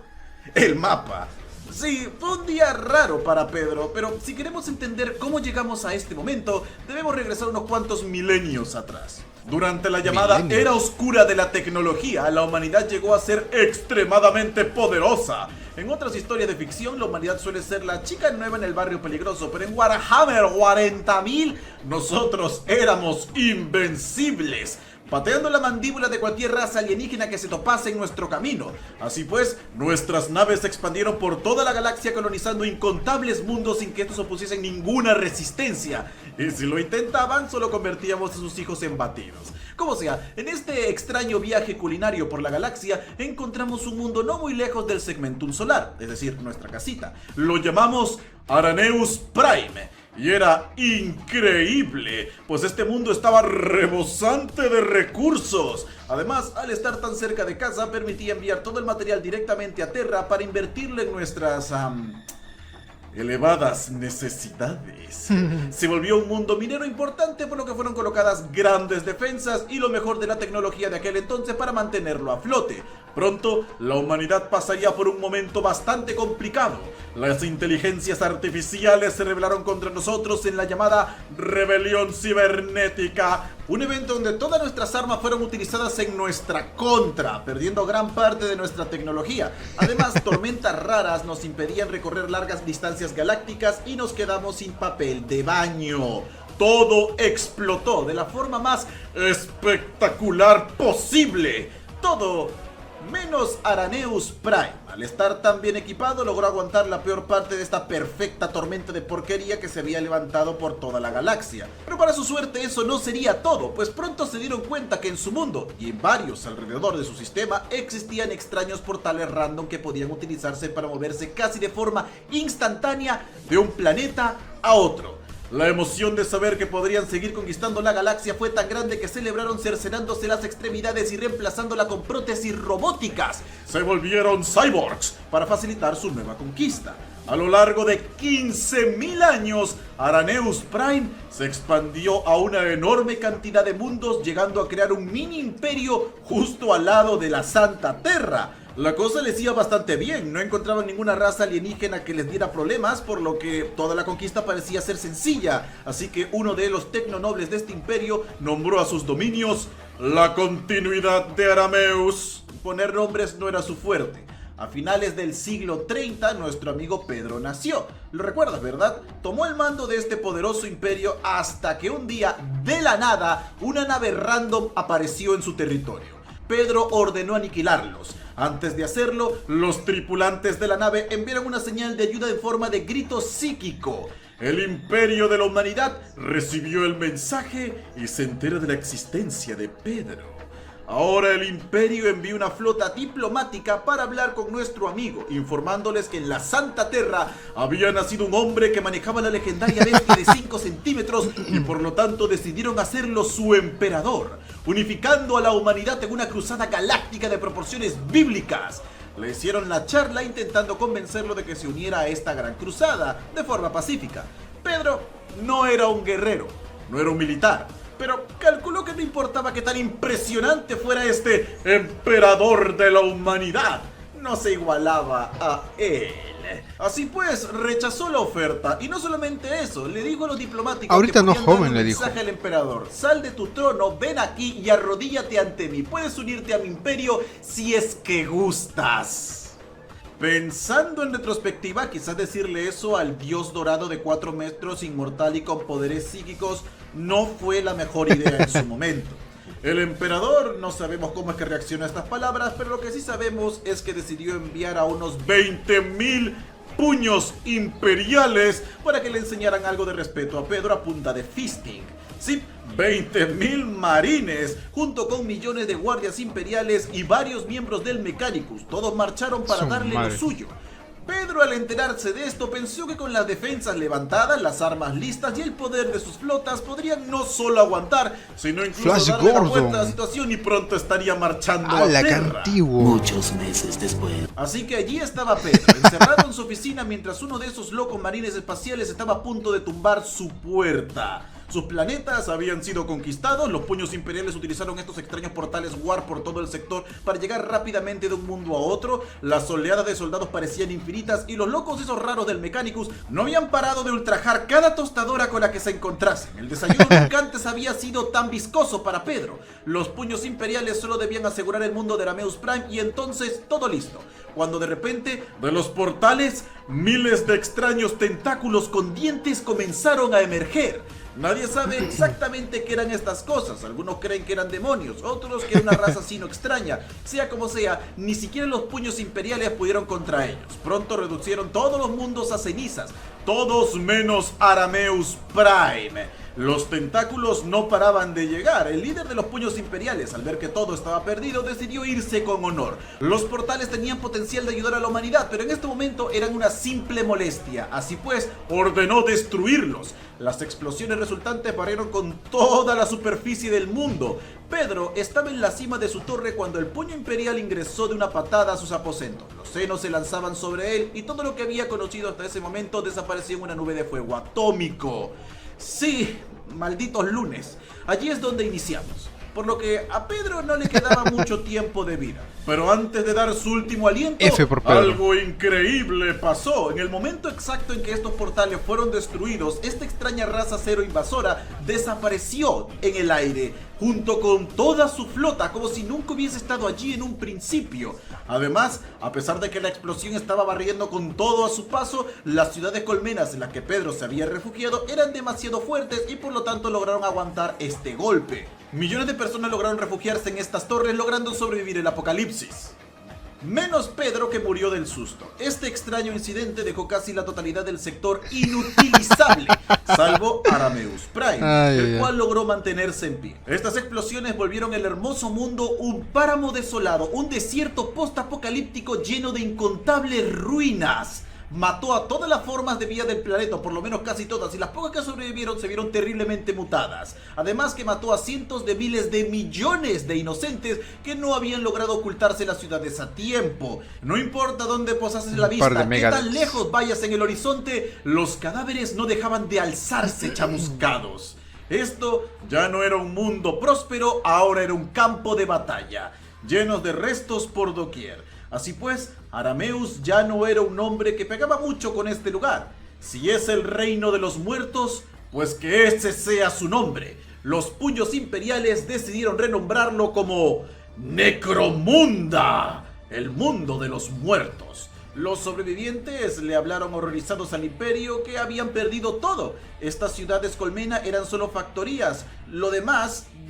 el mapa. Sí, fue un día raro para Pedro, pero si queremos entender cómo llegamos a este momento, debemos regresar unos cuantos milenios atrás. Durante la llamada Era Oscura de la tecnología, la humanidad llegó a ser extremadamente poderosa. En otras historias de ficción, la humanidad suele ser la chica nueva en el barrio peligroso, pero en Warhammer 40.000, nosotros éramos invencibles, pateando la mandíbula de cualquier raza alienígena que se topase en nuestro camino. Así pues, nuestras naves se expandieron por toda la galaxia, colonizando incontables mundos sin que estos opusiesen ninguna resistencia. Y si lo intentaban, solo convertíamos a sus hijos en batidos. Como sea, en este extraño viaje culinario por la galaxia, encontramos un mundo no muy lejos del Segmentum Solar, es decir, nuestra casita. Lo llamamos Araneus Prime. Y era increíble, pues este mundo estaba rebosante de recursos. Además, al estar tan cerca de casa, permitía enviar todo el material directamente a Terra para invertirlo en nuestras elevadas necesidades. Se volvió un mundo minero importante, por lo que fueron colocadas grandes defensas y lo mejor de la tecnología de aquel entonces para mantenerlo a flote. Pronto, la humanidad pasaría por un momento bastante complicado. Las inteligencias artificiales se rebelaron contra nosotros en la llamada Rebelión Cibernética, un evento donde todas nuestras armas fueron utilizadas en nuestra contra, perdiendo gran parte de nuestra tecnología. Además, tormentas raras nos impedían recorrer largas distancias galácticas y nos quedamos sin papel de baño. Todo explotó de la forma más espectacular posible. Todo menos Araneus Prime. Al estar tan bien equipado, logró aguantar la peor parte de esta perfecta tormenta de porquería que se había levantado por toda la galaxia. Pero para su suerte eso no sería todo, pues pronto se dieron cuenta que en su mundo, y en varios alrededor de su sistema, existían extraños portales random que podían utilizarse para moverse casi de forma instantánea de un planeta a otro. La emoción de saber que podrían seguir conquistando la galaxia fue tan grande que celebraron cercenándose las extremidades y reemplazándola con prótesis robóticas. Se volvieron cyborgs para facilitar su nueva conquista. A lo largo de 15.000 años, Araneus Prime se expandió a una enorme cantidad de mundos, llegando a crear un mini imperio justo al lado de la Santa Terra. La cosa les iba bastante bien, no encontraban ninguna raza alienígena que les diera problemas, por lo que toda la conquista parecía ser sencilla. Así que uno de los tecnonobles de este imperio nombró a sus dominios la continuidad de Arameus. Poner nombres no era su fuerte. A finales del siglo 30, nuestro amigo Pedro nació. Lo recuerdas, ¿verdad? Tomó el mando de este poderoso imperio hasta que un día, de la nada, una nave random apareció en su territorio. Pedro ordenó aniquilarlos. Antes de hacerlo, los tripulantes de la nave enviaron una señal de ayuda en forma de grito psíquico. El imperio de la humanidad recibió el mensaje y se entera de la existencia de Pedro. Ahora el imperio envía una flota diplomática para hablar con nuestro amigo, informándoles que en la Santa Terra había nacido un hombre que manejaba la legendaria bestia de 5 centímetros y por lo tanto decidieron hacerlo su emperador, unificando a la humanidad en una cruzada galáctica de proporciones bíblicas. Le hicieron la charla intentando convencerlo de que se uniera a esta gran cruzada de forma pacífica. Pedro no era un guerrero, no era un militar, pero calculó que no importaba que tan impresionante fuera este emperador de la humanidad, no se igualaba a él. Así pues, rechazó la oferta, y no solamente eso, le dijo a los diplomáticos
ahorita
que
no
podían darle
joven,
un
le dijo.
mensaje al emperador: sal de tu trono, ven aquí y arrodíllate ante mí, puedes unirte a mi imperio si es que gustas. Pensando en retrospectiva, quizás decirle eso al dios dorado de 4 metros, inmortal y con poderes psíquicos, no fue la mejor idea en su momento. El emperador, no sabemos cómo es que reaccionó a estas palabras, pero lo que sí sabemos es que decidió enviar a unos 20.000 puños imperiales para que le enseñaran algo de respeto a Pedro a punta de fisting. Sí, 20.000 marines, junto con millones de guardias imperiales y varios miembros del Mechanicus. Todos marcharon para darle lo suyo. Pedro, al enterarse de esto, pensó que con las defensas levantadas, las armas listas y el poder de sus flotas podrían no solo aguantar, sino incluso darle la vuelta a la situación y pronto estaría marchando a Terra.
Muchos meses después.
Así que allí estaba Pedro, encerrado en su oficina mientras uno de esos locos marines espaciales estaba a punto de tumbar su puerta. Sus planetas habían sido conquistados, los puños imperiales utilizaron estos extraños portales warp por todo el sector para llegar rápidamente de un mundo a otro, las oleadas de soldados parecían infinitas y los locos esos raros del Mechanicus no habían parado de ultrajar cada tostadora con la que se encontrasen. El desayuno nunca antes había sido tan viscoso para Pedro. Los puños imperiales solo debían asegurar el mundo de Arameus Prime y entonces todo listo. Cuando de repente, de los portales, miles de extraños tentáculos con dientes comenzaron a emerger. Nadie sabe exactamente qué eran estas cosas. Algunos creen que eran demonios, otros que era una raza sino extraña. Sea como sea, ni siquiera los puños imperiales pudieron contra ellos. Pronto reducieron todos los mundos a cenizas, todos menos Arameus Prime. Los tentáculos no paraban de llegar. El líder de los puños imperiales, al ver que todo estaba perdido, decidió irse con honor. Los portales tenían potencial de ayudar a la humanidad, pero en este momento eran una simple molestia. Así pues, ordenó destruirlos. Las explosiones resultantes barrieron con toda la superficie del mundo. Pedro estaba en la cima de su torre cuando el puño imperial ingresó de una patada a sus aposentos. Los senos se lanzaban sobre él y todo lo que había conocido hasta ese momento desapareció en una nube de fuego atómico. Sí, malditos lunes. Allí es donde iniciamos. Por lo que a Pedro no le quedaba mucho tiempo de vida. Pero antes de dar su último aliento, algo increíble pasó. En el momento exacto en que estos portales fueron destruidos, esta extraña raza cero invasora desapareció en el aire, junto con toda su flota, como si nunca hubiese estado allí en un principio. Además, a pesar de que la explosión estaba barriendo con todo a su paso, las ciudades colmenas en las que Pedro se había refugiado eran demasiado fuertes y por lo tanto lograron aguantar este golpe. Millones de personas lograron refugiarse en estas torres, logrando sobrevivir el apocalipsis. Menos Pedro, que murió del susto. Este extraño incidente dejó casi la totalidad del sector inutilizable, salvo Arameus Prime, el cual logró mantenerse en pie. Estas explosiones volvieron el hermoso mundo un páramo desolado, un desierto post-apocalíptico lleno de incontables ruinas. mató a todas las formas de vida del planeta, por lo menos casi todas, y las pocas que sobrevivieron se vieron terriblemente mutadas. Además que mató a cientos de miles de millones de inocentes que no habían logrado ocultarse las ciudades a tiempo. No importa dónde posases la vista, qué tan lejos vayas en el horizonte, los cadáveres no dejaban de alzarse chamuscados. Esto ya no era un mundo próspero, ahora era un campo de batalla, llenos de restos por doquier. Así pues, Arameus ya no era un hombre que pegaba mucho con este lugar. Si es el reino de los muertos, pues que ese sea su nombre. Los puños imperiales decidieron renombrarlo como Necromunda, el mundo de los muertos. Los sobrevivientes le hablaron horrorizados al imperio que habían perdido todo. Estas ciudades colmena eran solo factorías.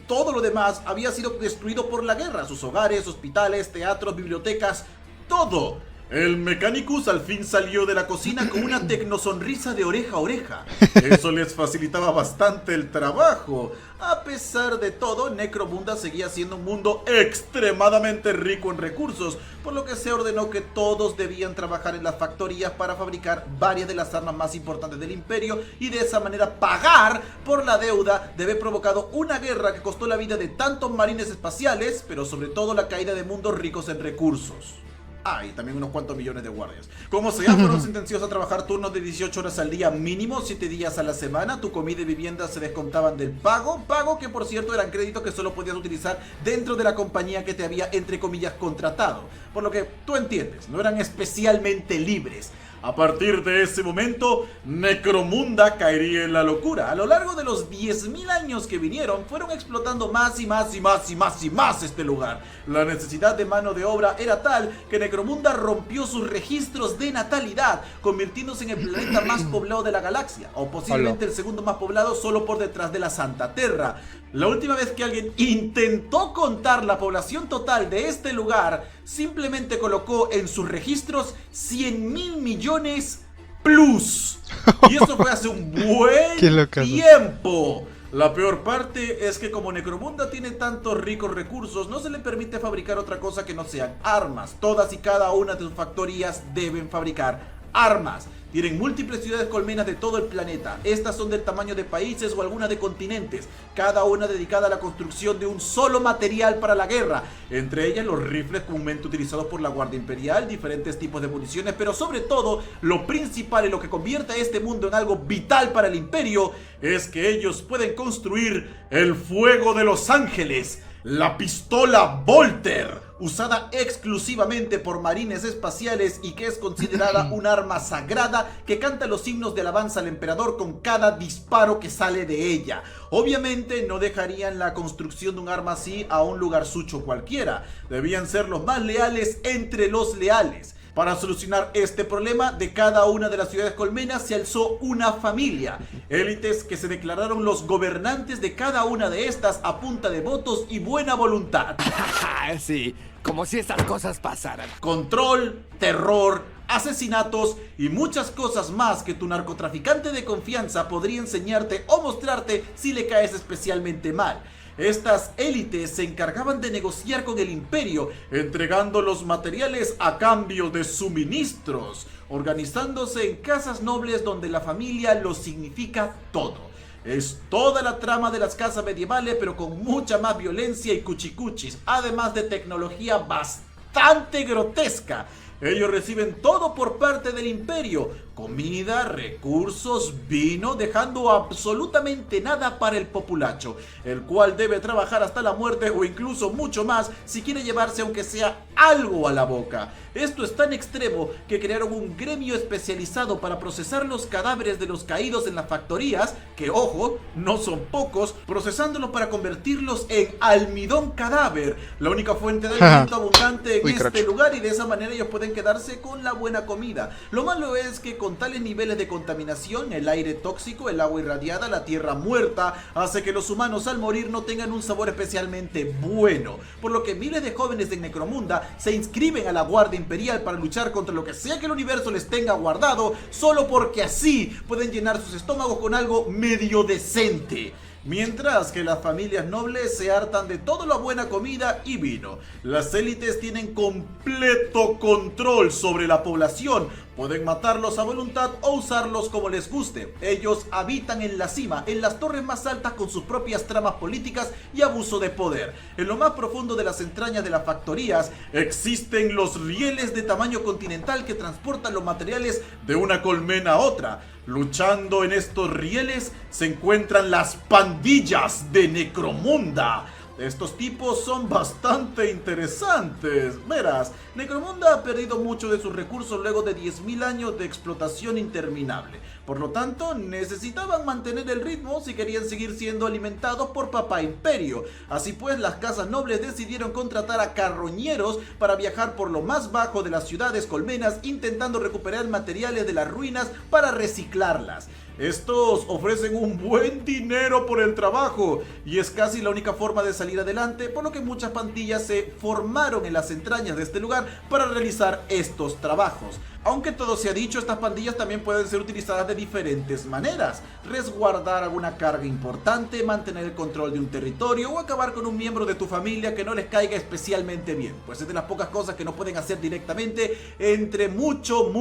Todo lo demás había sido destruido por la guerra. Sus hogares, hospitales, teatros, bibliotecas, todo. El Mechanicus al fin salió de la cocina con una tecnosonrisa de oreja a oreja. Eso les facilitaba bastante el trabajo. A pesar de todo, Necromunda seguía siendo un mundo extremadamente rico en recursos, por lo que se ordenó que todos debían trabajar en las factorías para fabricar varias de las armas más importantes del imperio y de esa manera pagar por la deuda de haber provocado una guerra que costó la vida de tantos marines espaciales, pero sobre todo la caída de mundos ricos en recursos. Y también unos cuantos millones de guardias. Como sea, fueron sentenciados a trabajar turnos de 18 horas al día mínimo, 7 días a la semana. Tu comida y vivienda se descontaban del pago que por cierto eran créditos que solo podías utilizar dentro de la compañía que te había, entre comillas, contratado. Por lo que tú entiendes, no eran especialmente libres. A partir de ese momento, Necromunda caería en la locura. A lo largo de los 10.000 años que vinieron, fueron explotando más y más este lugar. La necesidad de mano de obra era tal que Necromunda rompió sus registros de natalidad, convirtiéndose en el planeta más poblado de la galaxia, o posiblemente el segundo más poblado solo por detrás de la Santa Terra. La última vez que alguien intentó contar la población total de este lugar, simplemente colocó en sus registros 100.000 millones plus. Y eso fue hace un buen tiempo. La peor parte es que como Necromunda tiene tantos ricos recursos, no se le permite fabricar otra cosa que no sean armas. Todas y cada una de sus factorías deben fabricar armas. Tienen múltiples ciudades colmenas de todo el planeta. Estas son del tamaño de países o algunas de continentes, cada una dedicada a la construcción de un solo material para la guerra. Entre ellas los rifles comúnmente utilizados por la Guardia Imperial, diferentes tipos de municiones, pero sobre todo, lo principal y lo que convierte a este mundo en algo vital para el Imperio es que ellos pueden construir el fuego de los ángeles, la pistola Volter, usada exclusivamente por marines espaciales y que es considerada un arma sagrada que canta los himnos de alabanza al emperador con cada disparo que sale de ella. Obviamente no dejarían la construcción de un arma así a un lugar sucho cualquiera. Debían ser los más leales entre los leales. Para solucionar este problema, de cada una de las ciudades colmenas se alzó una familia. Élites que se declararon los gobernantes de cada una de estas a punta de votos y buena voluntad.
Sí, como si estas cosas pasaran.
Control, terror, asesinatos y muchas cosas más que tu narcotraficante de confianza podría enseñarte o mostrarte si le caes especialmente mal. Estas élites se encargaban de negociar con el imperio, entregando los materiales a cambio de suministros, organizándose en casas nobles donde la familia lo significa todo. Es toda la trama de las casas medievales, pero con mucha más violencia y cuchicuchis, además de tecnología bastante grotesca. Ellos reciben todo por parte del imperio: comida, recursos, vino, dejando absolutamente nada para el populacho, el cual debe trabajar hasta la muerte o incluso mucho más si quiere llevarse aunque sea algo a la boca. Esto es tan extremo que crearon un gremio especializado para procesar los cadáveres de los caídos en las factorías, que ojo, no son pocos, procesándolos para convertirlos en almidón cadáver, la única fuente de alimento abundante en este lugar, y de esa manera ellos pueden quedarse con la buena comida. Lo malo es que con tales niveles de contaminación, el aire tóxico, el agua irradiada, la tierra muerta, hace que los humanos al morir no tengan un sabor especialmente bueno, por lo que miles de jóvenes de Necromunda se inscriben a la Guardia Imperial para luchar contra lo que sea que el universo les tenga guardado, solo porque así pueden llenar sus estómagos con algo medio decente. Mientras que las familias nobles se hartan de toda la buena comida y vino. Las élites tienen completo control sobre la población, Pueden matarlos a voluntad o usarlos como les guste. Ellos habitan en la cima, en las torres más altas con sus propias tramas políticas y abuso de poder. En lo más profundo de las entrañas de las factorías existen los rieles de tamaño continental que transportan los materiales de una colmena a otra. Luchando en estos rieles se encuentran las pandillas de Necromunda. Estos tipos son bastante interesantes. Verás, Necromunda ha perdido mucho de sus recursos luego de 10.000 años de explotación interminable. Por lo tanto, necesitaban mantener el ritmo si querían seguir siendo alimentados por Papá Imperio. Así pues, las casas nobles decidieron contratar a carroñeros para viajar por lo más bajo de las ciudades colmenas, intentando recuperar materiales de las ruinas para reciclarlas. Estos ofrecen un buen dinero por el trabajo y es casi la única forma de salir adelante, por lo que muchas pandillas se formaron en las entrañas de este lugar para realizar estos trabajos. Aunque todo se ha dicho, estas pandillas también pueden ser utilizadas de diferentes maneras: resguardar alguna carga importante, mantener el control de un territorio o acabar con un miembro de tu familia que no les caiga especialmente bien, pues es de las pocas cosas que no pueden hacer directamente, entre mucho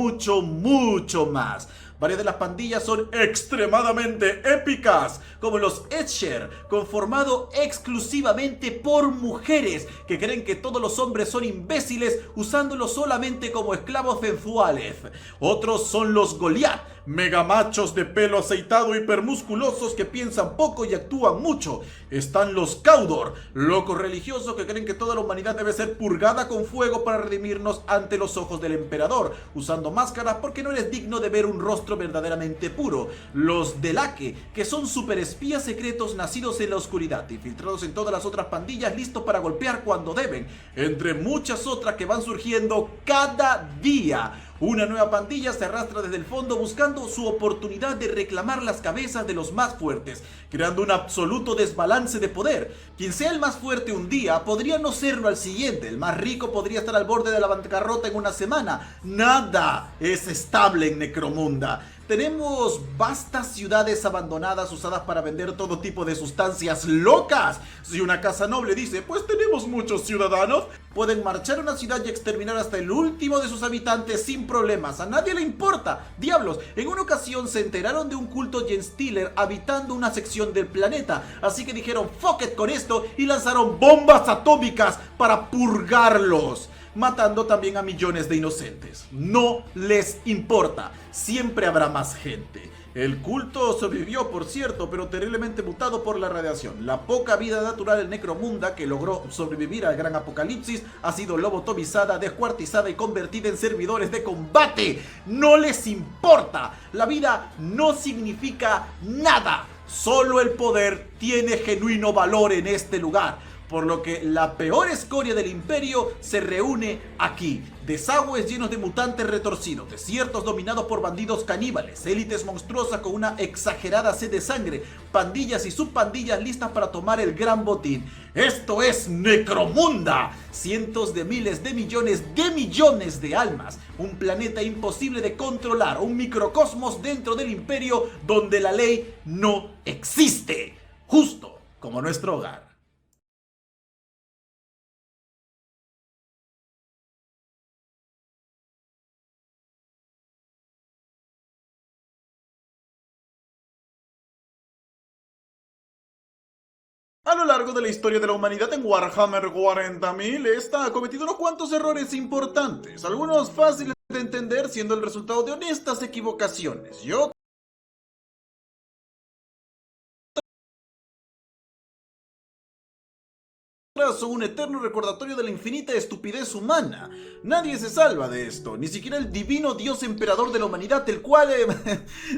más. Varias de las pandillas son extremadamente épicas, como los Escher, conformado exclusivamente por mujeres que creen que todos los hombres son imbéciles, usándolos solamente como esclavos sensuales. Otros son los Goliath, megamachos de pelo aceitado hipermusculosos que piensan poco y actúan mucho. Están los Caudor, locos religiosos que creen que toda la humanidad debe ser purgada con fuego para redimirnos ante los ojos del emperador, usando máscaras porque no eres digno de ver un rostro verdaderamente puro. Los Delake, que son superespías secretos nacidos en la oscuridad, infiltrados en todas las otras pandillas, listos para golpear cuando deben, entre muchas otras que van surgiendo cada día. Una nueva pandilla se arrastra desde el fondo buscando su oportunidad de reclamar las cabezas de los más fuertes, creando un absoluto desbalance de poder. Quien sea el más fuerte un día podría no serlo al siguiente. El más rico podría estar al borde de la bancarrota en una semana. Nada es estable en Necromunda. Tenemos vastas ciudades abandonadas usadas para vender todo tipo de sustancias locas. Si una casa noble dice, pues tenemos muchos ciudadanos, pueden marchar a una ciudad y exterminar hasta el último de sus habitantes sin problemas. A nadie le importa. Diablos, en una ocasión se enteraron de un culto Genstealer habitando una sección del planeta, así que dijeron fuck it con esto y lanzaron bombas atómicas para purgarlos, matando también a millones de inocentes. No les importa, siempre habrá más gente. El culto sobrevivió, por cierto, pero terriblemente mutado por la radiación. La poca vida natural en Necromunda, que logró sobrevivir al gran apocalipsis, ha sido lobotomizada, descuartizada y convertida en servidores de combate. ¡No les importa! La vida no significa nada. Solo el poder tiene genuino valor en este lugar. Por lo que la peor escoria del imperio se reúne aquí. Desagües llenos de mutantes retorcidos, desiertos dominados por bandidos caníbales, élites monstruosas con una exagerada sed de sangre, pandillas y subpandillas listas para tomar el gran botín. ¡Esto es Necromunda! Cientos de miles de millones de almas. Un planeta imposible de controlar, un microcosmos dentro del imperio donde la ley no existe. Justo como nuestro hogar. A lo largo de la historia de la humanidad en Warhammer 40.000, esta ha cometido unos cuantos errores importantes, algunos fáciles de entender siendo el resultado de honestas equivocaciones, y otros son un eterno recordatorio de la infinita estupidez humana. Nadie se salva de esto, ni siquiera el divino Dios emperador de la humanidad, el cual,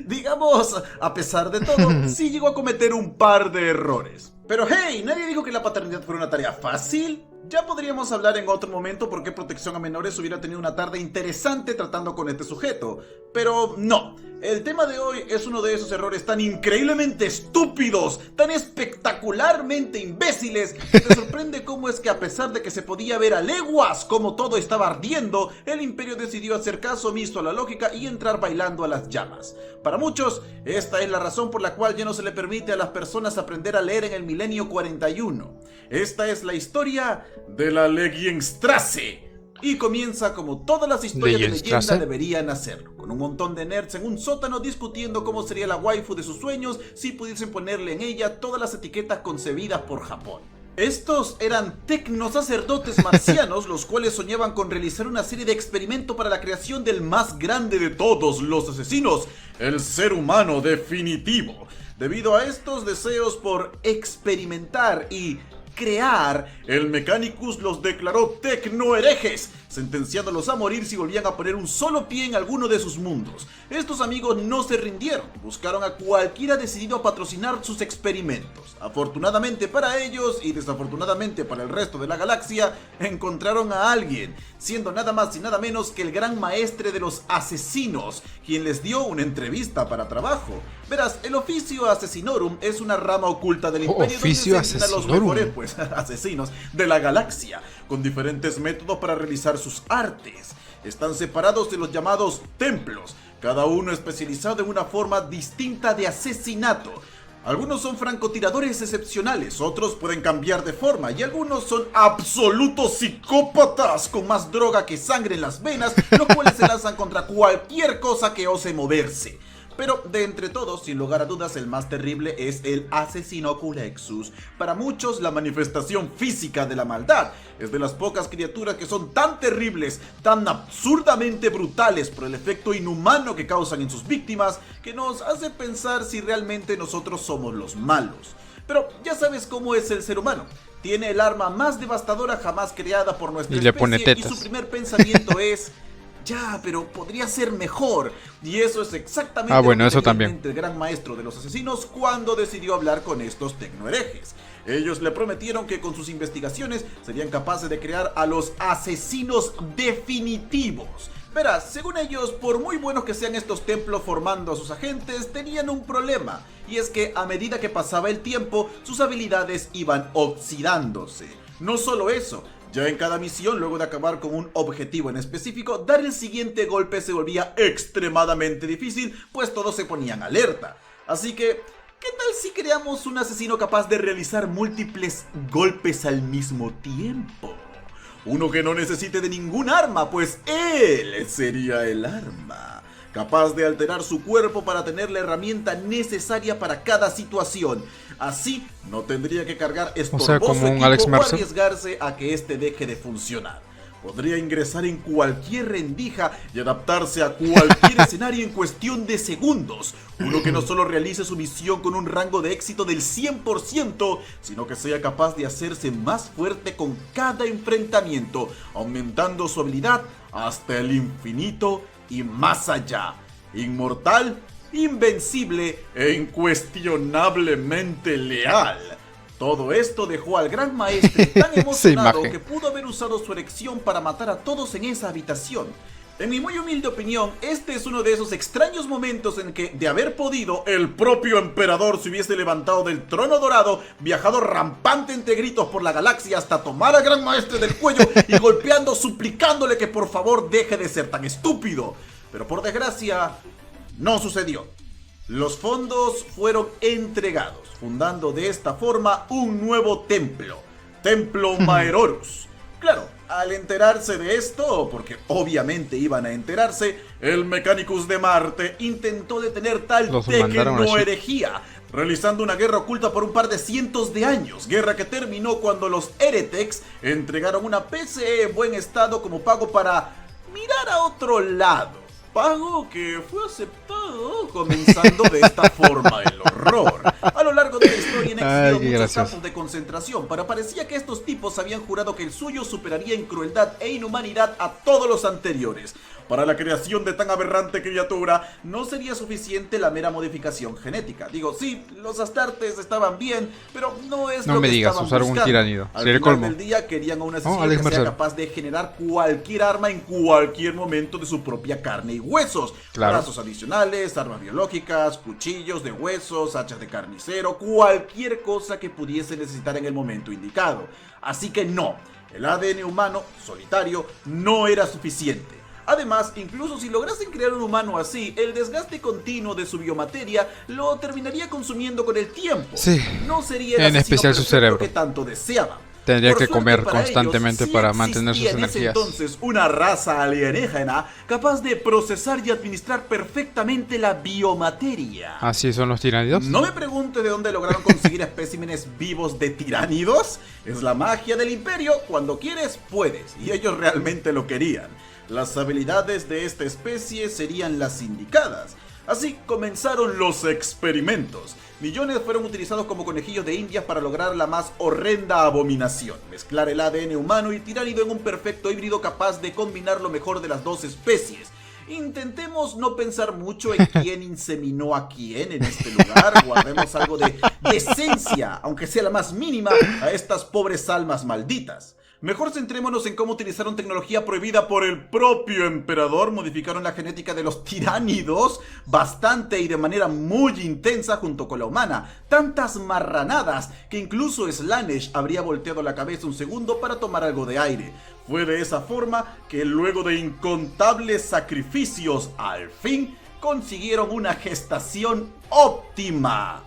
digamos, a pesar de todo, sí llegó a cometer un par de errores. Pero hey, nadie dijo que la paternidad fuera una tarea fácil. Ya podríamos hablar en otro momento por qué Protección a Menores hubiera tenido una tarde interesante tratando con este sujeto. Pero no, el tema de hoy es uno de esos errores tan increíblemente estúpidos, tan espectacularmente imbéciles, que te sorprende cómo es que a pesar de que se podía ver a leguas cómo todo estaba ardiendo, el imperio decidió hacer caso omiso a la lógica y entrar bailando a las llamas. Para muchos, esta es la razón por la cual ya no se le permite a las personas aprender a leer en el milenio 41. Esta es la historia de la Legienstrasse. Y comienza como todas las historias de leyenda
Leyendstrasse.
deberían hacerlo, con un montón de nerds en un sótano discutiendo cómo sería la waifu de sus sueños si pudiesen ponerle en ella todas las etiquetas concebidas por Japón. Estos eran tecnosacerdotes marcianos, los cuales soñaban con realizar una serie de experimentos para la creación del más grande de todos los asesinos, el ser humano definitivo. Debido a estos deseos por experimentar y crear, el Mechanicus los declaró tecnoherejes, sentenciándolos a morir si volvían a poner un solo pie en alguno de sus mundos. Estos amigos no se rindieron, buscaron a cualquiera decidido a patrocinar sus experimentos. Afortunadamente para ellos y desafortunadamente para el resto de la galaxia, encontraron a alguien, siendo nada más y nada menos que el gran maestre de los asesinos, quien les dio una entrevista para trabajo. Verás, el oficio asesinorum es una rama oculta del imperio donde se entrenan a los mejores asesinos de la galaxia, con diferentes métodos para realizar sus artes. Están separados de los llamados templos, cada uno especializado en una forma distinta de asesinato. Algunos son francotiradores excepcionales, otros pueden cambiar de forma y algunos son absolutos psicópatas con más droga que sangre en las venas, los cuales se lanzan contra cualquier cosa que ose moverse. Pero de entre todos, sin lugar a dudas, el más terrible es el asesino Culexus. Para muchos, la manifestación física de la maldad es de las pocas criaturas que son tan terribles, tan absurdamente brutales por el efecto inhumano que causan en sus víctimas, que nos hace pensar si realmente nosotros somos los malos. Pero ya sabes cómo es el ser humano. Tiene el arma más devastadora jamás creada por nuestra especie y su primer pensamiento es: ya, pero podría ser mejor. Y eso es exactamente lo que
eso
tenía en
también.
mente el gran maestro de los asesinos cuando decidió hablar con estos tecnoherejes. Ellos le prometieron que con sus investigaciones serían capaces de crear a los asesinos definitivos. Verás, según ellos, por muy buenos que sean estos templos formando a sus agentes, tenían un problema. Y es que a medida que pasaba el tiempo, sus habilidades iban oxidándose. No solo eso, ya en cada misión, luego de acabar con un objetivo en específico, dar el siguiente golpe se volvía extremadamente difícil, pues todos se ponían alerta. Así que, ¿qué tal si creamos un asesino capaz de realizar múltiples golpes al mismo tiempo? Uno que no necesite de ningún arma, pues él sería el arma. Capaz de alterar su cuerpo para tener la herramienta necesaria para cada situación. Así no tendría que cargar estorboso
como un
equipo
Alex
o
Mercer.
arriesgarse a que este deje de funcionar. Podría ingresar en cualquier rendija y adaptarse a cualquier escenario en cuestión de segundos. Uno que no solo realice su misión con un rango de éxito del 100%, sino que sea capaz de hacerse más fuerte con cada enfrentamiento, aumentando su habilidad hasta el infinito y más allá. Inmortal, invencible e incuestionablemente leal. Todo esto dejó al gran maestre tan emocionado que pudo haber usado su erección para matar a todos en esa habitación. En mi muy humilde opinión, este es uno de esos extraños momentos en que, de haber podido, el propio emperador se hubiese levantado del trono dorado, viajado rampante entre gritos por la galaxia hasta tomar al gran maestre del cuello y golpeando, suplicándole que por favor deje de ser tan estúpido. Pero por desgracia, no sucedió. Los fondos fueron entregados, fundando de esta forma un nuevo templo, Templo Maerorus. Claro, al enterarse de esto, porque obviamente iban a enterarse, el Mechanicus de Marte intentó detener tal tecnoherejía, realizando una guerra oculta por un par de cientos de años, guerra que terminó cuando los Heretics entregaron una PCE en buen estado como pago para mirar a otro lado. Pago que fue aceptado, comenzando de esta forma el horror. A lo largo de la historia han existido muchos campos de concentración, pero parecía que estos tipos habían jurado que el suyo superaría en crueldad e inhumanidad a todos los anteriores. Para la creación de tan aberrante criatura, no sería suficiente la mera modificación genética. Digo, sí, los astartes estaban bien, pero no es lo que estaban buscando.
Un tiránido.
Al final del día querían a un asesino que sea capaz de generar cualquier arma en cualquier momento de su propia carne y huesos. Brazos adicionales, armas biológicas, cuchillos de huesos, hachas de carnicero, cualquier cosa que pudiese necesitar en el momento indicado. Así que no, el ADN humano, solitario, no era suficiente. Además, incluso si lograsen crear un humano así, el desgaste continuo de su biomateria lo terminaría consumiendo con el tiempo.
Sí,
no sería el
en especial su cerebro
que tanto deseaban.
Tendría
Por
que
suerte
comer
para
constantemente
ellos, sí
para mantener sus
existía en ese
energías.
entonces una raza alienígena capaz de procesar y administrar perfectamente la biomateria.
¿Así son los tiránidos?
No me pregunte de dónde lograron conseguir especímenes vivos de tiránidos. Es la magia del imperio, cuando quieres, puedes. Y ellos realmente lo querían. Las habilidades de esta especie serían las indicadas. Así comenzaron los experimentos. Millones fueron utilizados como conejillos de indias para lograr la más horrenda abominación: mezclar el ADN humano y tiránido en un perfecto híbrido capaz de combinar lo mejor de las dos especies. Intentemos no pensar mucho en quién inseminó a quién en este lugar. Guardemos algo de decencia, aunque sea la más mínima, a estas pobres almas malditas. Mejor centrémonos en cómo utilizaron tecnología prohibida por el propio emperador. Modificaron la genética de los tiránidos bastante y de manera muy intensa junto con la humana. Tantas marranadas que incluso Slaanesh habría volteado la cabeza un segundo para tomar algo de aire. Fue de esa forma que luego de incontables sacrificios, al fin consiguieron una gestación óptima.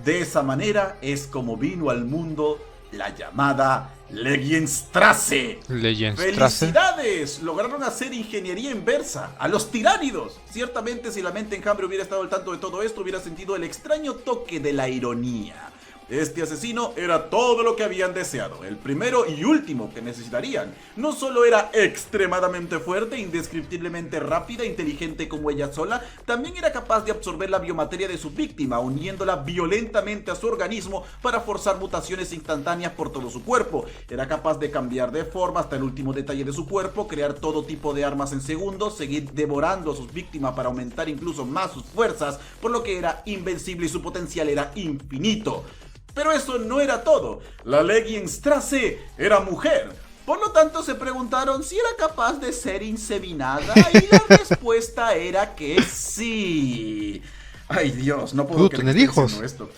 De esa manera es como vino al mundo la llamada Legienstrasse. ¡Felicidades! Lograron hacer ingeniería inversa a los tiránidos. Ciertamente, si la mente enjambre hubiera estado al tanto de todo esto, hubiera sentido el extraño toque de la ironía. Este asesino era todo lo que habían deseado, el primero y último que necesitarían. No solo era extremadamente fuerte, indescriptiblemente rápida, inteligente como ella sola, también era capaz de absorber la biomateria de su víctima, uniéndola violentamente a su organismo para forzar mutaciones instantáneas por todo su cuerpo. Era capaz de cambiar de forma hasta el último detalle de su cuerpo, crear todo tipo de armas en segundos, seguir devorando a sus víctimas para aumentar incluso más sus fuerzas, por lo que era invencible y su potencial era infinito. Pero eso no era todo. La Legienstrasse era mujer. Por lo tanto, se preguntaron si era capaz de ser inseminada, y la respuesta era que sí. Ay, Dios, no puedo
tener hijos.
Esto.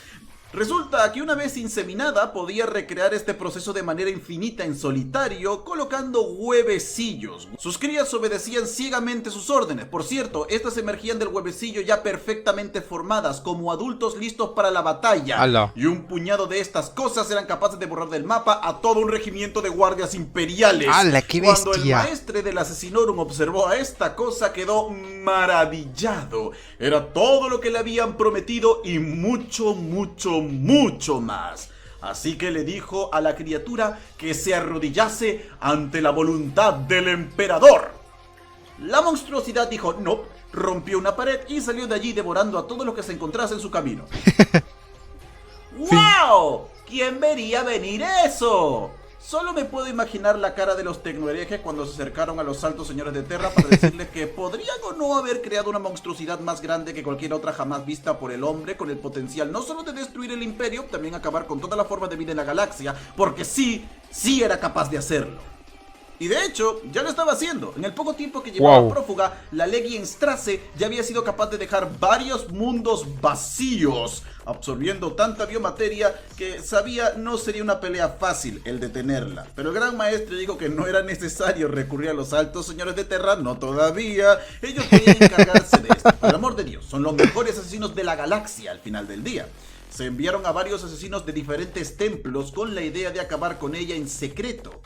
Resulta que una vez inseminada podía recrear este proceso de manera infinita en solitario, colocando huevecillos. Sus crías obedecían ciegamente sus órdenes. Por cierto, estas emergían del huevecillo ya perfectamente formadas, como adultos listos para la batalla.
¡Hala!
Y un puñado de estas cosas eran capaces de borrar del mapa a todo un regimiento de guardias imperiales.
¡Hala, qué bestia!
Cuando el maestre del Asesinorum observó a esta cosa, quedó maravillado. Era todo lo que le habían prometido y mucho más. Así que le dijo a la criatura que se arrodillase ante la voluntad del emperador. La monstruosidad dijo no, rompió una pared y salió de allí devorando a todo lo que se encontrase en su camino. ¡Wow! ¿Quién vería venir eso? Solo me puedo imaginar la cara de los tecnoherejes cuando se acercaron a los altos señores de Terra para decirles que podrían o no haber creado una monstruosidad más grande que cualquier otra jamás vista por el hombre, con el potencial no solo de destruir el imperio, también acabar con toda la forma de vida en la galaxia, porque sí era capaz de hacerlo. Y de hecho, ya lo estaba haciendo. En el poco tiempo que llevaba prófuga, la Legienstrasse ya había sido capaz de dejar varios mundos vacíos, absorbiendo tanta biomateria que sabía no sería una pelea fácil el detenerla. Pero el gran maestre dijo que no era necesario recurrir a los altos señores de Terra, no todavía. Ellos podían encargarse de esto. Por el amor de Dios, son los mejores asesinos de la galaxia al final del día. Se enviaron a varios asesinos de diferentes templos con la idea de acabar con ella en secreto.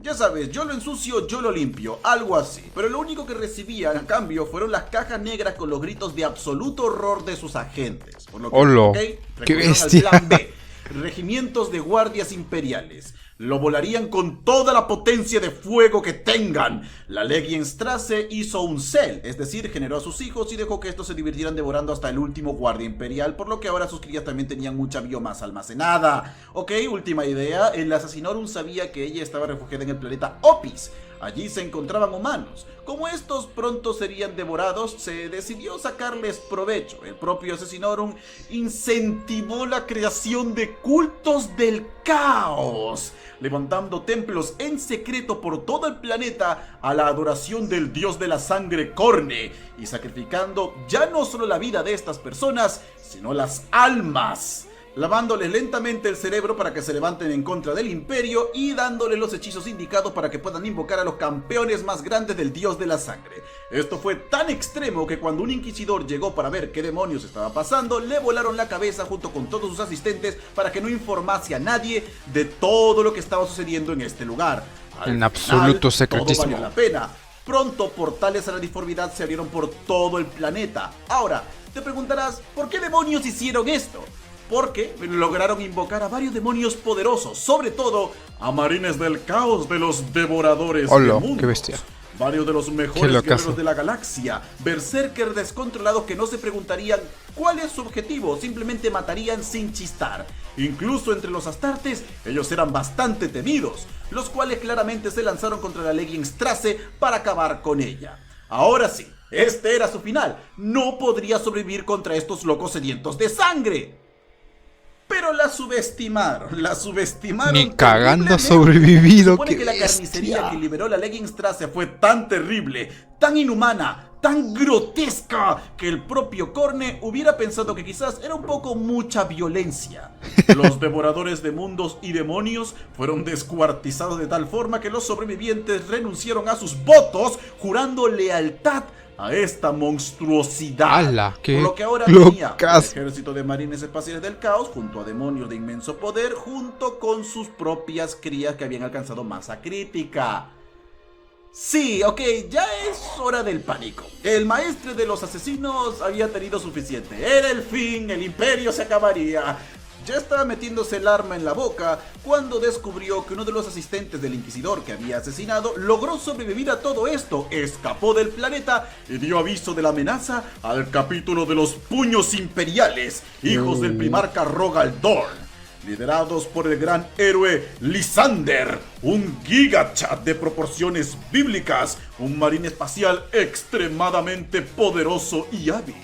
Ya sabes, yo lo ensucio, yo lo limpio, algo así. Pero lo único que recibían a cambio fueron las cajas negras con los gritos de absoluto horror de sus agentes. Por lo que,
¡qué bestia!
Al plan B, regimientos de guardias imperiales. Lo volarían con toda la potencia de fuego que tengan. La Legienstrasse hizo un cel, es decir, generó a sus hijos y dejó que estos se divirtieran devorando hasta el último guardia imperial, por lo que ahora sus crías también tenían mucha biomasa almacenada. Ok, última idea, el Asesinorum sabía que ella estaba refugiada en el planeta Opis. Allí se encontraban humanos. Como estos pronto serían devorados, se decidió sacarles provecho. El propio Asesinorum incentivó la creación de cultos del caos, levantando templos en secreto por todo el planeta a la adoración del dios de la sangre Khorne, y sacrificando ya no solo la vida de estas personas, sino las almas lavándoles lentamente el cerebro para que se levanten en contra del imperio y dándoles los hechizos indicados para que puedan invocar a los campeones más grandes del dios de la sangre. Esto fue tan extremo que cuando un inquisidor llegó para ver qué demonios estaba pasando, le volaron la cabeza junto con todos sus asistentes para que no informase a nadie de todo lo que estaba sucediendo en este lugar.
En absoluto secretismo.
Todo valió la pena. Pronto portales a la disformidad se abrieron por todo el planeta. Ahora, te preguntarás, ¿por qué demonios hicieron esto? Porque lograron invocar a varios demonios poderosos, sobre todo a marines del caos de los devoradores de mundos.
¡Qué bestia!
Varios de los mejores guerreros de la galaxia, berserkers descontrolados que no se preguntarían cuál es su objetivo, simplemente matarían sin chistar. Incluso entre los astartes, ellos eran bastante temidos, los cuales claramente se lanzaron contra la Legionstrasse para acabar con ella. Ahora sí, este era su final, no podría sobrevivir contra estos locos sedientos de sangre. Pero la subestimaron.
Ni cagando ha sobrevivido.
Se supone que la carnicería que liberó la Legionstrasse fue tan terrible, tan inhumana, tan grotesca, que el propio Khorne hubiera pensado que quizás era un poco mucha violencia. Los devoradores de mundos y demonios fueron descuartizados de tal forma que los sobrevivientes renunciaron a sus votos, jurando lealtad a esta monstruosidad.
¡Hala! ¡Qué
por lo que ahora
locas!
tenía un ejército de marines espaciales del caos junto a demonios de inmenso poder, junto con sus propias crías que habían alcanzado masa crítica. Sí, ok, ya es hora del pánico. El maestre de los asesinos había tenido suficiente. Era el fin, el imperio se acabaría. Ya estaba metiéndose el arma en la boca cuando descubrió que uno de los asistentes del inquisidor que había asesinado logró sobrevivir a todo esto, escapó del planeta y dio aviso de la amenaza al capítulo de los puños imperiales, hijos del primarca Rogal Dorn, liderados por el gran héroe Lysander, un gigachat de proporciones bíblicas, un marín espacial extremadamente poderoso y hábil.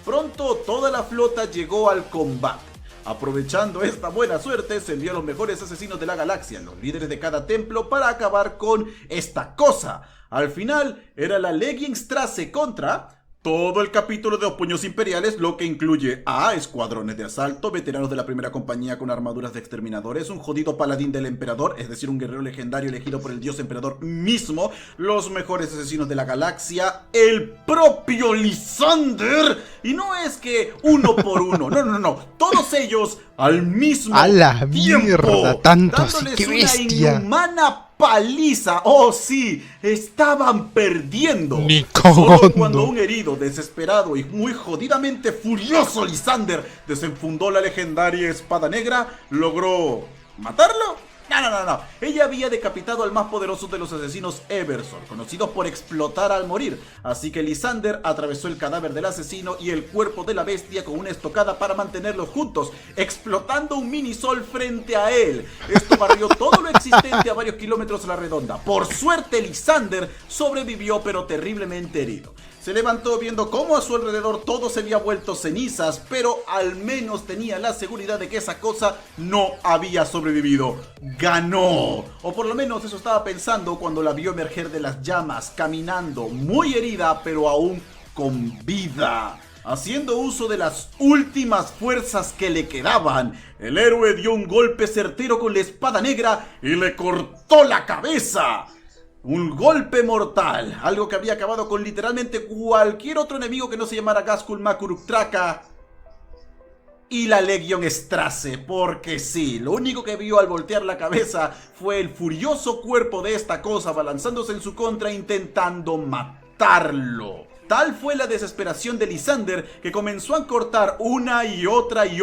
Pronto toda la flota llegó al combate. Aprovechando esta buena suerte, se envió a los mejores asesinos de la galaxia, los líderes de cada templo, para acabar con esta cosa. Al final, era la Legionstrasse contra todo el capítulo de los puños imperiales, lo que incluye a escuadrones de asalto, veteranos de la primera compañía con armaduras de exterminadores, un jodido paladín del emperador, es decir, un guerrero legendario elegido por el dios emperador mismo, los mejores asesinos de la galaxia, el propio Lysander, y no es que uno por uno, no, todos ellos al mismo
¡A la
tiempo,
mierda! Tanto así,
dándoles
¡qué
una
bestia!
inhumana paliza. Oh sí, estaban perdiendo.
Ni
Solo
cagando.
cuando un herido, desesperado y muy jodidamente furioso Lysander desenfundó la legendaria espada negra, logró matarlo. No. Ella había decapitado al más poderoso de los asesinos Eversor, conocidos por explotar al morir. Así que Lysander atravesó el cadáver del asesino y el cuerpo de la bestia con una estocada para mantenerlos juntos, explotando un minisol frente a él. Esto barrió todo lo existente a varios kilómetros a la redonda. Por suerte, Lysander sobrevivió, pero terriblemente herido. Se levantó viendo cómo a su alrededor todo se había vuelto cenizas, pero al menos tenía la seguridad de que esa cosa no había sobrevivido. ¡Ganó! O por lo menos eso estaba pensando cuando la vio emerger de las llamas, caminando, muy herida, pero aún con vida. Haciendo uso de las últimas fuerzas que le quedaban, el héroe dio un golpe certero con la espada negra y le cortó la cabeza. Un golpe mortal, algo que había acabado con literalmente cualquier otro enemigo que no se llamara Ghazghkull Makuruk Traka y la Legionstrasse, porque sí, lo único que vio al voltear la cabeza fue el furioso cuerpo de esta cosa balanzándose en su contra intentando matarlo. Tal fue la desesperación de Lysander que comenzó a cortar una y otra vez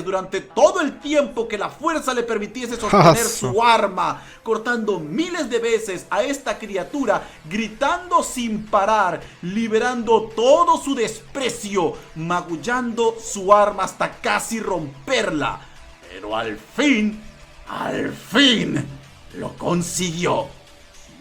durante todo el tiempo que la fuerza le permitiese sostener su arma, cortando miles de veces a esta criatura, gritando sin parar, liberando todo su desprecio, magullando su arma hasta casi romperla. Pero al fin, lo consiguió.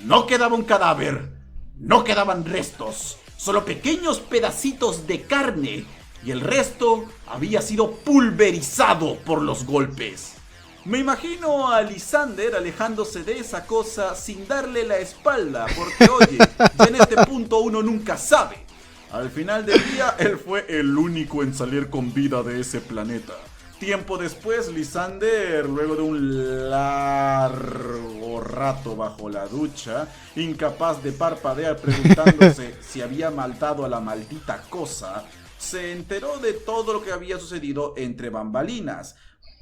No quedaba un cadáver. No quedaban restos, solo pequeños pedacitos de carne, y el resto había sido pulverizado por los golpes. Me imagino a Lysander alejándose de esa cosa sin darle la espalda, porque oye, ya en este punto uno nunca sabe. Al final del día, él fue el único en salir con vida de ese planeta. Tiempo después, Lysander, luego de un largo rato bajo la ducha, incapaz de parpadear preguntándose si había matado a la maldita cosa, se enteró de todo lo que había sucedido entre bambalinas.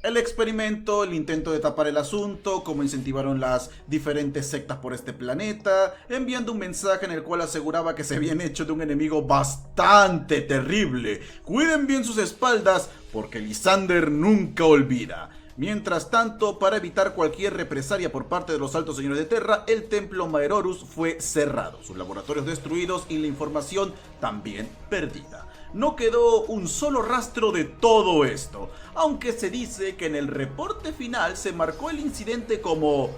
El experimento, el intento de tapar el asunto, cómo incentivaron las diferentes sectas por este planeta, enviando un mensaje en el cual aseguraba que se habían hecho de un enemigo bastante terrible. Cuiden bien sus espaldas, porque Lysander nunca olvida. Mientras tanto, para evitar cualquier represalia por parte de los altos señores de Terra, el templo Maerorus fue cerrado, sus laboratorios destruidos y la información también perdida. No quedó un solo rastro de todo esto, aunque se dice que en el reporte final se marcó el incidente como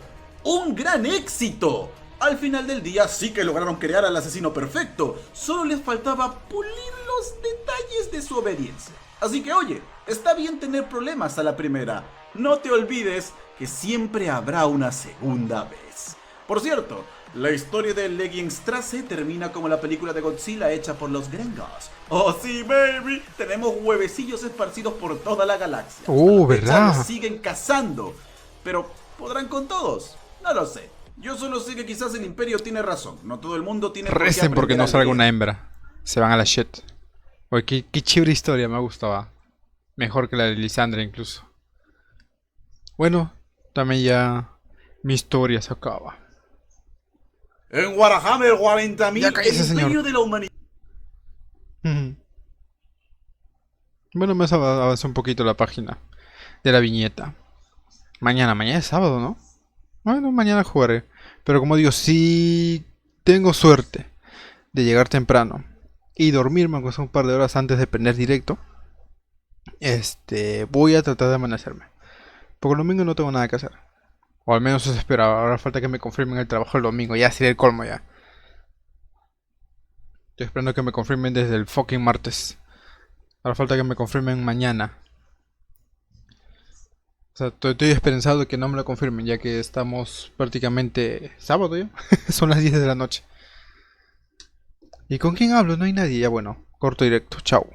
un gran éxito. Al final del día sí que lograron crear al asesino perfecto, solo les faltaba pulir los detalles de su obediencia. Así que oye, está bien tener problemas a la primera, no te olvides que siempre habrá una segunda vez. Por cierto, la historia de Legionstrasse termina como la película de Godzilla hecha por los gringos. ¡Oh sí, baby! Tenemos huevecillos esparcidos por toda la galaxia.
¿Verdad?
Los siguen cazando. Pero, ¿podrán con todos? No lo sé. Yo solo sé que quizás el Imperio tiene razón. No todo el mundo tiene por qué
Recen porque
aprender
no
a
salga
leer.
una hembra. Se van a la shit. Oye, qué chévere historia, me gustaba. Mejor que la de Lisandra incluso. Bueno, también ya mi historia se acaba.
En Warhammer 40.000,
Ya cállese,
el
señor.
Imperio de la Humanidad.
Ujú. Bueno, me avanzó un poquito la página de la viñeta. Mañana es sábado, ¿no? Bueno, mañana jugaré. Pero como digo, si tengo suerte de llegar temprano y dormirme aunque sea un par de horas antes de prender directo, voy a tratar de amanecerme. Porque el domingo no tengo nada que hacer. O al menos eso esperaba. Ahora falta que me confirmen el trabajo el domingo. Ya sería el colmo ya. Estoy esperando que me confirmen desde el fucking martes. Ahora falta que me confirmen mañana. O sea, estoy esperanzado de que no me lo confirmen, ya que estamos prácticamente sábado ya. Son las 10 de la noche. ¿Y con quién hablo? No hay nadie. Ya bueno, corto directo. Chao.